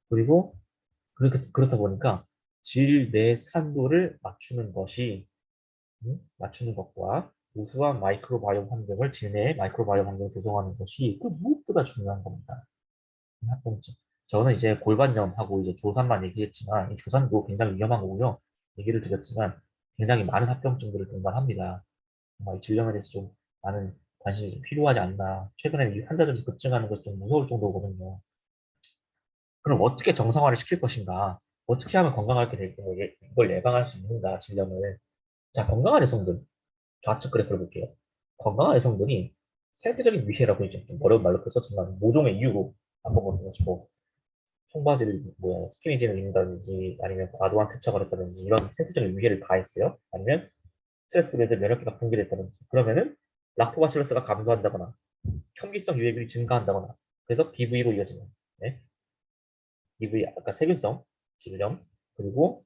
그리고 그렇다 보니까 질 내 산도를 맞추는 것이 맞추는 것과 우수한 마이크로바이옴 환경을 질내의 마이크로바이옴 환경을 조성하는 것이 그 무엇보다 중요한 겁니다. 합병증. 저는 이제 골반염하고 이제 조산만 얘기했지만 이 조산도 굉장히 위험한 거고요. 얘기를 드렸지만 굉장히 많은 합병증들을 동반합니다. 정말 이 질병에 대해서 좀 많은 관심이 필요하지 않나. 최근에 이 환자들이 급증하는 것이 좀 무서울 정도거든요. 그럼 어떻게 정상화를 시킬 것인가? 어떻게 하면 건강하게 될 거고 이걸 예방할 수 있는가 질병을. 자, 건강한 여성들 좌측 그래프를 볼게요. 건강한 여성들이 생태적인 위해라고 이제 좀 어려운 말로 썼지만 모종의 이유로 한번 보는 거지 뭐 청바지를 뭐야 스키니진을 입는다든지 아니면 과도한 세척을 했다든지 이런 생태적인 위해를 가했어요. 아니면 스트레스로 인해 면역기가 붕괴됐다든지 그러면은 락토바실러스가 감소한다거나 현기성 유해균이 증가한다거나 그래서 BV로 이어지는 네? BV 아까 세균성 질염 그리고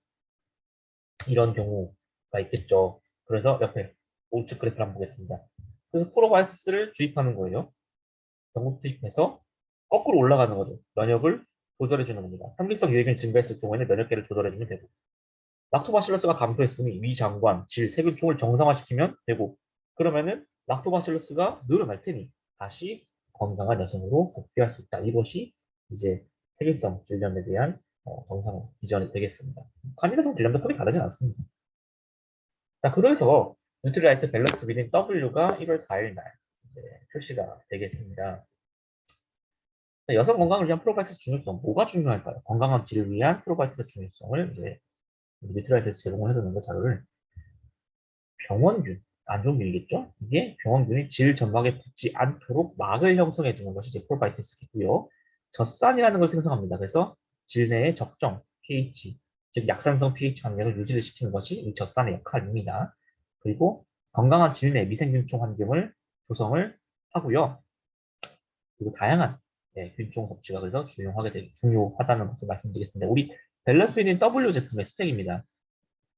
이런 경우가 있겠죠. 그래서 옆에 우측 그래프를 한번 보겠습니다. 그래서 프로바이오티스를 주입하는 거예요. 전국 투입해서 거꾸로 올라가는 거죠. 면역을 조절해 주는 겁니다. 현기성 유해균이 증가했을 경우에는 면역계를 조절해 주면 되고 락토바실러스가 감소했으니 위장관, 질, 세균총을 정상화시키면 되고 그러면은 락토바실러스가 늘어날 테니 다시 건강한 여성으로 복귀할 수 있다. 이것이 이제 세균성 질염에 대한 정상 기전이 되겠습니다. 간이성 질염도 크게 다르진 않습니다. 자, 그래서 뉴트리라이트 밸런스 위린 W가 1월 4일 날 이제 출시가 되겠습니다. 여성 건강을 위한 프로바이오티스 중요성, 뭐가 중요할까요? 건강한 질을 위한 프로바이오티스 중요성을 이제 뉴트리라이트에서 제공을 해주는데 자료를 병원균, 안 좋은 균이겠죠? 이게 병원균이 질 점막에 붙지 않도록 막을 형성해 주는 것이 이제 프로바이오티스이고요. 젖산이라는 걸 생성합니다. 그래서 질 내의 적정 pH, 즉 약산성 pH 함량을 유지를 시키는 것이 이 젖산의 역할입니다. 그리고 건강한 질 내 미생균총 환경을 조성을 하고요. 그리고 다양한 균총 섭취가 그래서 중요하다는 것을 말씀드리겠습니다. 우리 밸런스 윈인 W 제품의 스펙입니다.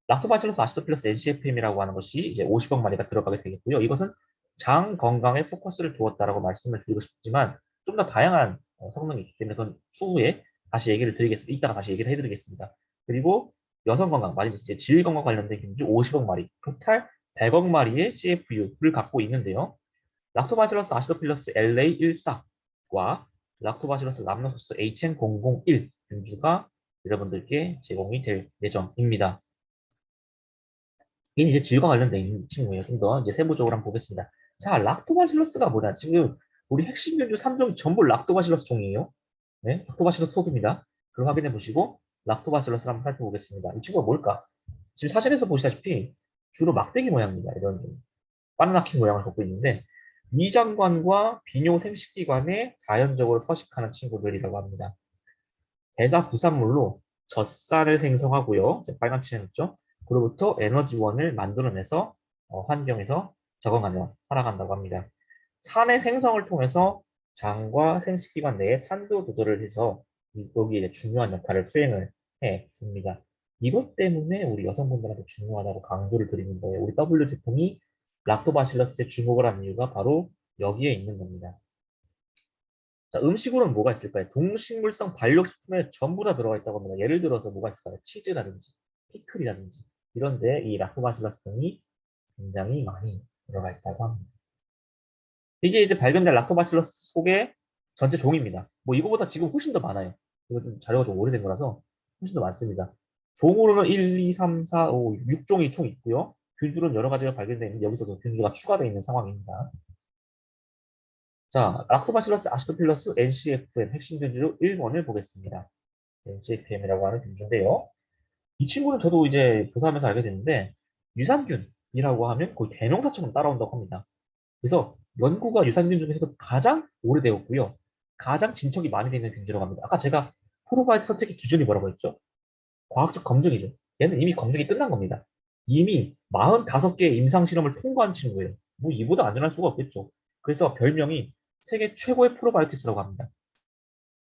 락토바실러스 아시도필러스 NCFM이라고 하는 것이 이제 50억 마리가 들어가게 되겠고요. 이것은 장 건강에 포커스를 두었다라고 말씀을 드리고 싶지만 좀 더 다양한 성능이 있기 때문에 그건 추후에 다시 얘기를 드리겠습니다. 이따가 다시 얘기를 해드리겠습니다. 그리고 여성 건강, 맞은 이제 질 건강 관련된 균주 50억 마리, 토탈 100억 마리의 CFU를 갖고 있는데요. 락토바실러스 아시도필러스 LA14과 락토바실러스 람노소스 HN001 균주가 여러분들께 제공이 될 예정입니다. 이게 이제 질과 관련된 친구예요. 좀 더 이제 세부적으로 한번 보겠습니다. 자, 락토바실러스가 뭐냐? 지금 우리 핵심 균주 3종이 전부 락토바실러스 종이에요. 네, 락토바실러스 속입니다. 그걸 확인해 보시고 락토바실러스를 한번 살펴보겠습니다. 이 친구가 뭘까? 지금 사진에서 보시다시피 주로 막대기 모양입니다. 이런 바나나킨 모양을 갖고 있는데 위장관과 비뇨 생식기관에 자연적으로 서식하는 친구들이라고 합니다. 대사 부산물로 젖산을 생성하고요. 빨간 칠해놓죠. 그로부터 에너지원을 만들어내서 환경에서 적응하며 살아간다고 합니다. 산의 생성을 통해서 장과 생식기관 내에 산도 조절을 해서 여기에 중요한 역할을 수행을 해 줍니다. 이것 때문에 우리 여성분들한테 중요하다고 강조를 드리는 거예요. 우리 W 제품이 락토바실러스에 주목을 한 이유가 바로 여기에 있는 겁니다. 자, 음식으로는 뭐가 있을까요? 동식물성 발효식품에 전부 다 들어가 있다고 합니다. 예를 들어서 뭐가 있을까요? 치즈라든지 피클이라든지 이런데 이 락토바실러스 등이 굉장히 많이 들어가 있다고 합니다. 이게 이제 발견된 락토바실러스 속의 전체 종입니다. 뭐 이거보다 지금 훨씬 더 많아요. 이거 좀 자료가 좀 오래된 거라서 훨씬 더 많습니다. 종으로는 1, 2, 3, 4, 5, 6종이 총 있고요. 균주는 여러 가지가 발견되어 있는데 여기서도 균주가 추가되어 있는 상황입니다. 자, 락토바실러스 아시도필러스 NCFM 핵심 균주 1번을 보겠습니다. NCFM이라고 하는 균주인데요. 이 친구는 저도 이제 조사하면서 알게 됐는데 유산균이라고 하면 거의 대명사처럼 따라온다고 합니다. 그래서 연구가 유산균 중에서도 가장 오래되었고요. 가장 진척이 많이 되는 균주라고 합니다. 아까 제가 프로바이트 선택의 기준이 뭐라고 했죠? 과학적 검증이죠. 얘는 이미 검증이 끝난 겁니다. 이미 45개의 임상실험을 통과한 친구예요. 뭐 이보다 안전할 수가 없겠죠. 그래서 별명이 세계 최고의 프로바이오티스라고 합니다.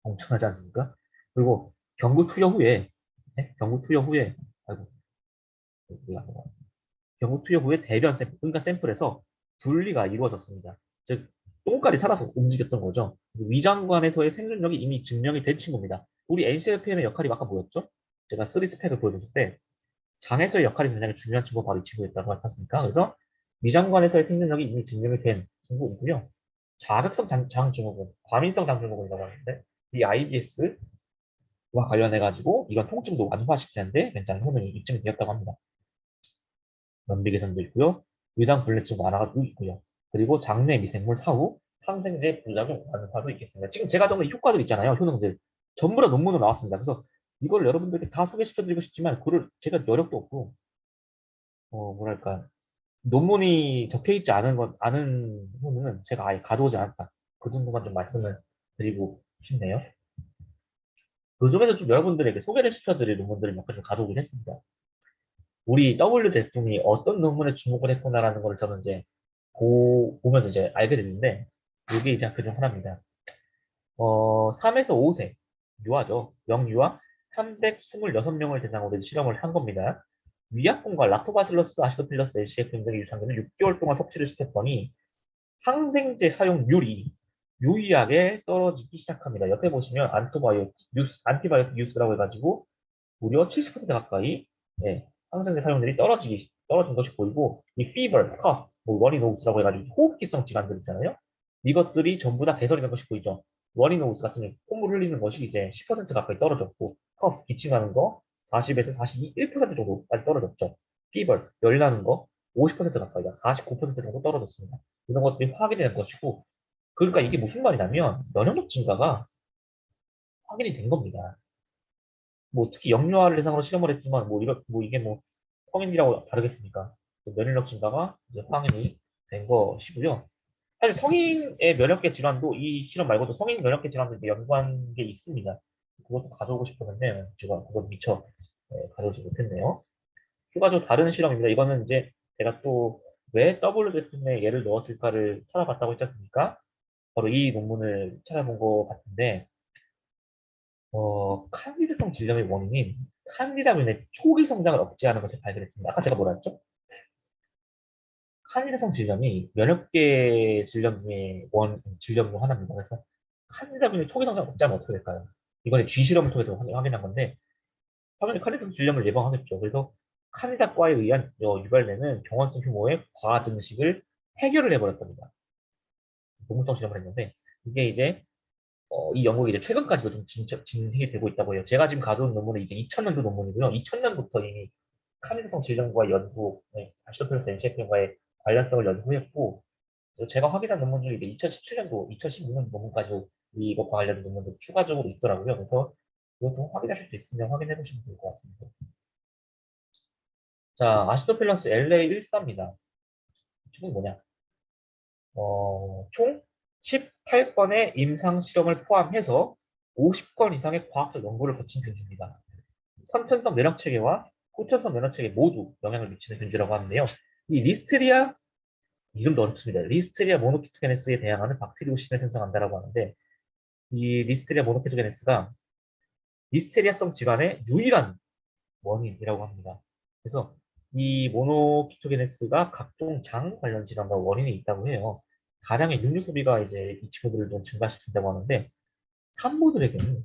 엄청나지 않습니까? 그리고 경구 투여 후에, 네? 경구 투여 후에, 아이고, 경구 투여 후에 대변 샘플, 그러니까 샘플에서 분리가 이루어졌습니다. 즉, 똥깔이 살아서 움직였던 거죠. 위장관에서의 생존력이 이미 증명이 된 친구입니다. 우리 NCLPM의 역할이 아까 뭐였죠? 제가 3스펙을 보여줬을 때 장에서의 역할이 굉장히 중요한 친구가 바로 이 친구였다고 하지 않습니까? 그래서 위장관에서의 생존력이 이미 증명이 된 친구이고요. 자극성 장증후군, 과민성 장증후군이라고 하는데 이 IBS와 관련해가지고 이건 통증도 완화시키는데 굉장히 효능이 입증되었다고 합니다. 변비 개선도 있고요. 위장 불내증 완화도 있고요. 그리고 장내 미생물 사후 항생제 부작용 완화도 있겠습니다. 지금 제가 적은 효과들 있잖아요. 효능들. 전부 다 논문으로 나왔습니다. 그래서 이걸 여러분들께 다 소개시켜드리고 싶지만 그걸 제가 여력도 없고 뭐랄까 논문이 적혀있지 않은 아는 효능은 제가 아예 가져오지 않았다. 그 정도만 좀 말씀을 드리고 싶네요. 그 중에서 좀 여러분들에게 소개를 시켜드릴 논문들을 몇 개 좀 가져오긴 했습니다. 우리 W 제품이 어떤 논문에 주목을 했구나라는 걸 저는 이제 보면서 이제 알게 됐는데, 이게 이제 그 중 하나입니다. 3에서 5세, 유아죠. 영유아 326명을 대상으로 실험을 한 겁니다. 위약금과 락토바실러스 아시도필러스 LCF 등의 유산균을 6개월 동안 섭취를 시켰더니 항생제 사용률이 유의하게 떨어지기 시작합니다. 옆에 보시면 안티바이오틱 뉴스라고 해가지고 무려 70% 가까이 항생제 사용률이 떨어진 것이 보이고 이 fever, cough, 뭐 러닝 노우스라고 해가지고 호흡기성 질환들 있잖아요. 이것들이 전부 다 개선이 된 것이 보이죠. 러닝 노우스 같은 경우 콧물 흘리는 것이 이제 10% 가까이 떨어졌고 cough, 기침하는 거 40에서 42, 1% 정도까지 떨어졌죠. fever, 열나는 거 50% 가까이, 49% 정도 떨어졌습니다. 이런 것들이 확인이 된 것이고 그러니까 이게 무슨 말이냐면 면역력 증가가 확인이 된 겁니다. 뭐 특히 영유아를 대상으로 실험을 했지만 뭐 이게 뭐 성인이라고 다르겠습니까? 면역력 증가가 이제 확인이 된 것이고요. 사실 성인의 면역계 질환도 이 실험 말고도 성인 면역계 질환도 이제 연구한 게 있습니다. 그것도 가져오고 싶었는데 제가 그걸 미처 가져오지 못했네요. 추가적으로 다른 실험입니다. 이거는 이제 제가 또 왜 W 제품에 얘를 넣었을까를 찾아봤다고 했지 않습니까? 바로 이 논문을 찾아본 것 같은데 칸디드성 질염의 원인인 칸디다민의 초기 성장을 억제하는 것을 발견했습니다. 아까 제가 뭐라 했죠? 칸디다성 질염이 면역계 질염 중에 질염 중 하나입니다. 그래서 칸디다민의 초기 성장을 억제하면 어떻게 될까요? 이번에 G 실험을 통해서 확인한 건데 당연히 칸디다성 질염을 예방하겠죠. 그래서 칸디다과에 의한 유발되는 경화성 휴모의 과아 증식을 해결을 해버렸답니다. 동물성 실험을 했는데 이게 이제 이 연구가 이제 최근까지도 좀 진행이 되고 있다고 해요. 제가 지금 가져온 논문은 이게 2000년도 논문이고요. 2000년부터 이미 카민성 질병과 연구, 아시도펠러스 엔체병과의 관련성을 연구했고, 제가 확인한 논문 중에 이제 2017년도, 2016년 논문까지도 이것과 관련 논문도 추가적으로 있더라고요. 그래서 이것도 확인하실 수 있으면 확인해 보시면 될 것 같습니다. 자, 아시도펠러스 LA14입니다. 이건 뭐냐? 총 18건의 임상 실험을 포함해서 50건 이상의 과학적 연구를 거친 균주입니다. 선천성 면역 체계와 후천성 면역 체계 모두 영향을 미치는 균주라고 하는데요. 이 리스테리아 이름도 어렵습니다. 리스테리아 모노키토게네스에 대항하는 박테리오신을 생성한다라고 하는데 이 리스테리아 모노키토게네스가 리스테리아성 질환의 유일한 원인이라고 합니다. 그래서 이 모노키토게네스가 각종 장 관련 질환과 원인이 있다고 해요. 다량의 육류 소비가 이제 이 친구들을 좀 증가시킨다고 하는데 산모들에게는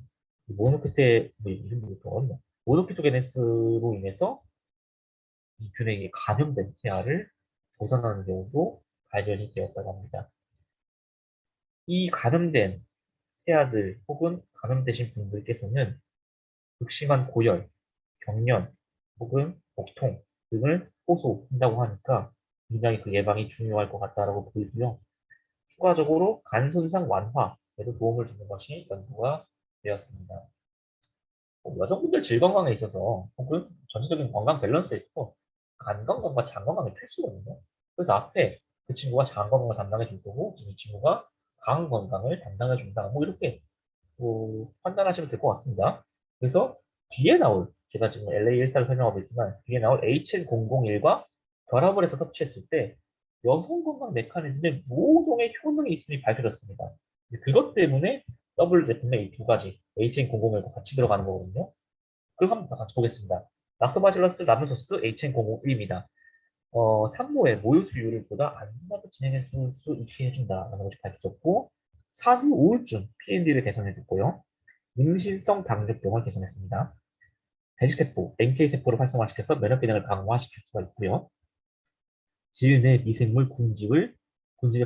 모노키토 뭐 이름도 어렵네. 모노키토게네스로 인해서 이 균에 감염된 태아를 조산하는 경우도 발견이 되었다고 합니다. 이 감염된 태아들 혹은 감염되신 분들께서는 극심한 고열, 경련 혹은 복통 등을 호소한다고 하니까 굉장히 그 예방이 중요할 것 같다라고 보이고요. 추가적으로 간 손상 완화에도 도움을 주는 것이 연구가 되었습니다. 여성분들 질 건강에 있어서 혹은 전체적인 건강 밸런스에 있어서 간 건강과 장 건강이 필수거든요. 그래서 앞에 그 친구가 장 건강을 담당해 줄 거고 지금 이 친구가 간 건강을 담당해 준다. 뭐 이렇게 판단하시면 될 것 같습니다. 그래서 뒤에 나올 제가 지금 LA14를 설명하고 있지만 뒤에 나올 HN001과 결합을 해서 섭취했을 때 여성 건강 메커니즘에 모종의 효능이 있음이 밝혀졌습니다. 그것 때문에 더블 제품의 이 두 가지 HN001과 같이 들어가는 거거든요. 그럼 한번 같이 보겠습니다. 락토바실러스 라면소스 HN001입니다. 산모의 모유 수유를 보다 안전하게 진행해 줄 수 있게 해준다라는 것이 밝혀졌고 사후 우울증 P&D를 개선해줬고요. 임신성 당뇨병을 개선했습니다. 대시세포, NK세포를 활성화시켜서 면역 기능을 강화시킬 수가 있고요. 질 내 미생물 군집의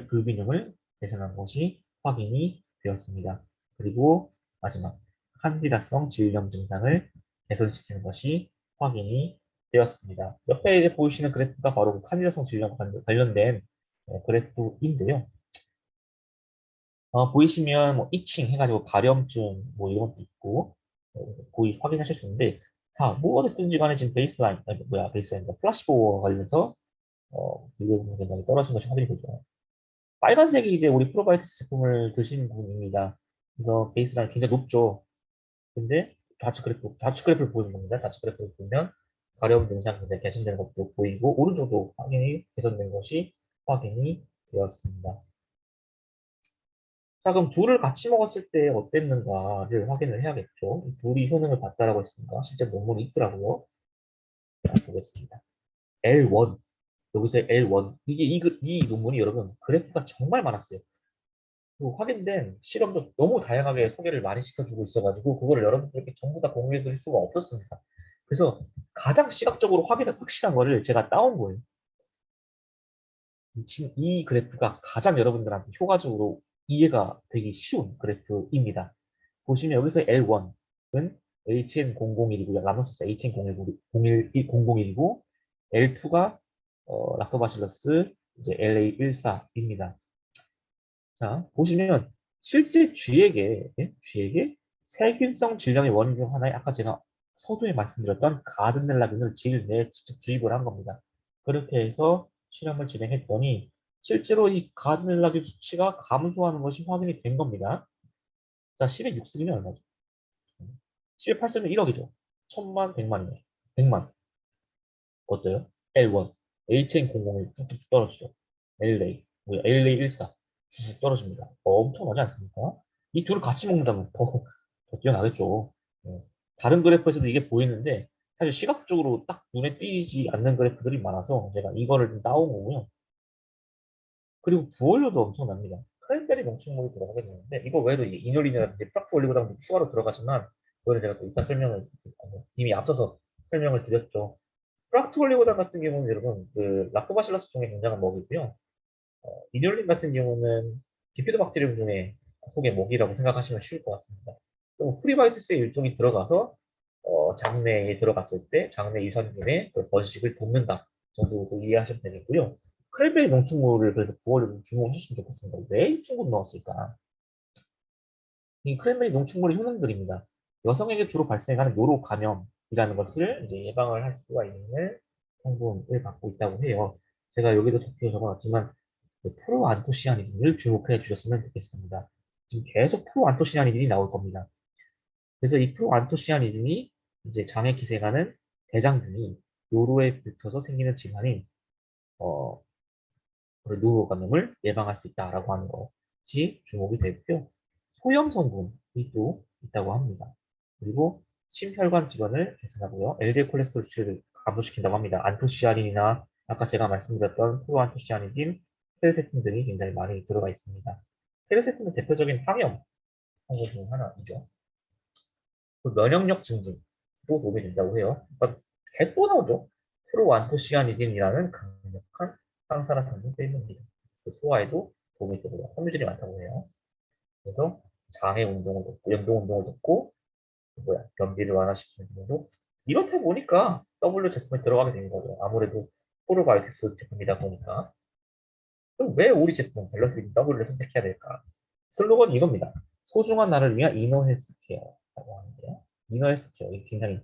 불균형을 개선한 것이 확인이 되었습니다. 그리고 마지막 칸디다성 질염 증상을 개선시키는 것이 확인이 되었습니다. 옆에 이제 보이시는 그래프가 바로 칸디다성 질염 관련된 그래프인데요. 보이시면 뭐 이칭 해가지고 가려움증 뭐 이런 것도 있고 확인하실 수 있는데 뭐가 됐든지 간에 지금 베이스라인 아니 뭐야 베이스라인과 플라시보와 관련해서 비교분이 굉장히 떨어진 것이 확인이 되죠. 빨간색이 이제 우리 프로바이오티스 제품을 드시는 부분입니다. 그래서 베이스라인 굉장히 높죠. 근데 좌측 그래프를 보이는 겁니다. 좌측 그래프를 보면 가려움 증상 굉장히 개선되는 것도 보이고 오른쪽도 확인이 개선된 것이 확인이 되었습니다. 자, 그럼 둘을 같이 먹었을 때 어땠는가를 확인을 해야겠죠. 이 둘이 효능을 봤다라고 했으니까 실제 논문이 있더라고요. 자, 보겠습니다. L1. 여기서 L1. 이 논문이 여러분 그래프가 정말 많았어요. 그리고 확인된 실험도 너무 다양하게 소개를 많이 시켜주고 있어가지고 그거를 여러분들께 전부 다 공유해 드릴 수가 없었습니다. 그래서 가장 시각적으로 확실한 거를 제가 따온 거예요. 이 그래프가 가장 여러분들한테 효과적으로 이해가 되기 쉬운 그래프입니다. 보시면 여기서 L1은 HN001이고요. 라노소스 HN001이고 L2가 락토바실러스 이제 LA14입니다. 자, 보시면 실제 쥐에게 세균성 질염의 원인 중 하나에 아까 제가 서두에 말씀드렸던 가드넬라균을 질 내에 직접 주입을 한 겁니다. 그렇게 해서 실험을 진행했더니 실제로 이 가드넬라균 수치가 감소하는 것이 확인이 된 겁니다. 자, 10의 6 쓰기면 얼마죠? 10의 8 쓰면 1억이죠. 1000만, 100만이네. 100만. 어때요? L1, HN001 쭉쭉 떨어지죠. LA14 쭉쭉 떨어집니다. 엄청나지 않습니까? 이 둘을 같이 먹는다면 더 뛰어나겠죠. 네. 다른 그래프에서도 이게 보이는데 사실 시각적으로 딱 눈에 띄지 않는 그래프들이 많아서 제가 이거를 좀 따온 거고요. 그리고 부어료도 엄청납니다. 크랜베리 농축물이 들어가게 되는데 이거 외에도 이놀린이라든지 프락토 올리고당도 추가로 들어가지만 그거는 제가 또 이따 이미 앞서서 설명을 드렸죠. 프락토 올리고당 같은 경우는 여러분 그 락토바실러스 중에 굉장한 먹이고요. 이놀린 같은 경우는 비피도박테리움 중에 속의 먹이라고 생각하시면 쉬울 것 같습니다. 또 프리바이오틱스의 일종이 들어가서 장내에 들어갔을 때 장내 유산균의 그 번식을 돕는다 정도로 이해하시면 되겠고요. 크랜베리 농축물을 그래서 9월에 주목하셨으면 좋겠습니다. 왜 이 친구를 넣었을까? 이 크랜베리 농축물의 효능들입니다. 여성에게 주로 발생하는 요로 감염이라는 것을 이제 예방을 할 수가 있는 성분을 갖고 있다고 해요. 제가 여기도 적어놨지만 프로안토시아닌을 주목해 주셨으면 좋겠습니다. 지금 계속 프로안토시아닌이 나올 겁니다. 그래서 이 프로안토시아닌이 이제 장에 기생하는 대장균이 요로에 붙어서 생기는 질환인 어, 노로 감염을 예방할 수 있다라고 하는 것이 주목이 되고요. 소염 성분이 또 있다고 합니다. 그리고 심혈관 질환을 개선하고요. LDL 콜레스테롤 수치를 감소시킨다고 합니다. 안토시아닌이나 아까 제가 말씀드렸던 프로안토시아닌, 텔세틴 등이 굉장히 많이 들어가 있습니다. 텔세틴은 대표적인 항염 성분 중 하나이죠. 그 면역력 증진도 도움이 된다고 해요. 그러니까 또 나오죠. 프로안토시아닌이라는 강력한 항산화 성분 때문입니다. 그 소화에도 도움이 되고요. 섬유질이 많다고 해요. 그래서 장의 운동을 돕고 연동 운동을 돕고 변비를 완화시키는 정도 이렇게 보니까 W 제품에 들어가게 된 거죠. 아무래도 포르바이오틱스 제품이다 보니까 그럼 왜 우리 제품 밸런스 있는 W를 선택해야 될까? 슬로건이 이겁니다. 소중한 나를 위한 이너 헬스케어라고 하는데요. 이너 헬스케어 이 굉장히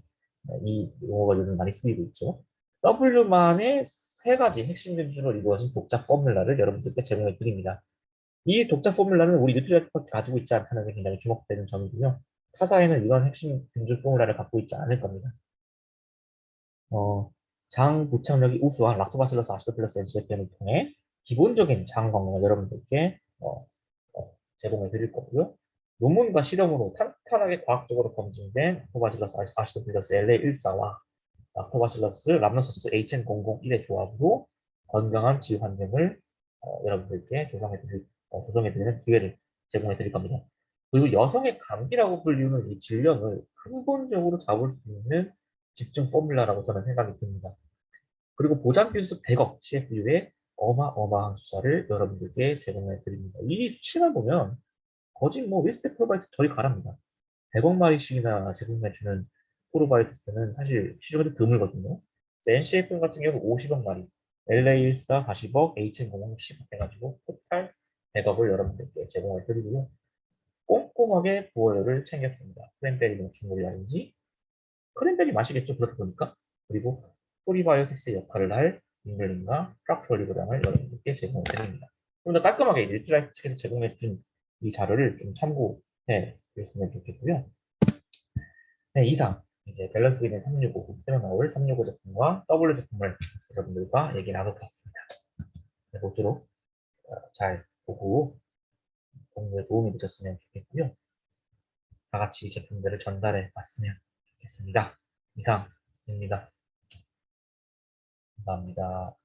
이 용어가 요즘 많이 쓰이고 있죠. W만의 세 가지 핵심 기준으로 이루어진 독자 포뮬라를 여러분들께 제공해 드립니다. 이 독자 포뮬라는 우리 뉴트리아티가 가지고 있지 않다는 게 굉장히 주목되는 점이고요. 타사에는 이런 핵심 균질 포뮬라를 갖고 있지 않을 겁니다. 장 부착력이 우수한 락토바실러스 아시도필러스 NCFM을 통해 기본적인 장 건강을 여러분들께 제공해 드릴 거고요. 논문과 실험으로 탄탄하게 과학적으로 검증된 락토바실러스 아시도필러스 LA14와 락토바실러스 람노소스 HN001의 조합으로 건강한 질 환경을 여러분들께 조성해 드리는 기회를 제공해 드릴 겁니다. 그리고 여성의 감기라고 불리는 이 질병을 근본적으로 잡을 수 있는 집중 포뮬라라고 저는 생각이 듭니다. 그리고 보장균수 100억 CFU의 어마어마한 숫자를 여러분들께 제공해 드립니다. 이 수치만 보면 거짓 뭐 윌스테 프로바이트 저리 가랍니다. 100억 마리씩이나 제공해주는 프로바이오틱스는 사실 시중에도 드물거든요. NCFM 같은 경우 50억 마리, LA14 40억, HN00 10억 해가지고 토탈 100억을 여러분들께 제공해 드리고요. 꼼꼼하게 보호를 챙겼습니다. 크랜베리 농축물이라든지 크랜베리 마시겠죠, 그렇다 보니까. 그리고 프리바이오틱스의 역할을 할 잉글린과 프락트올리고당을 여러분들께 제공해 드립니다. 좀 더 깔끔하게 뉴트라이트 측에서 제공해 준 이 자료를 좀 참고해 주셨으면 좋겠고요. 네, 이상 이제 밸런스 있는 365, 새로 나올 365 제품과 W 제품을 여러분들과 얘기 나눠봤습니다. 네, 모쪼록 잘 보고 공부에 도움이 되셨으면 좋겠고요. 다 같이 이 제품들을 전달해 봤으면 좋겠습니다. 이상입니다. 감사합니다.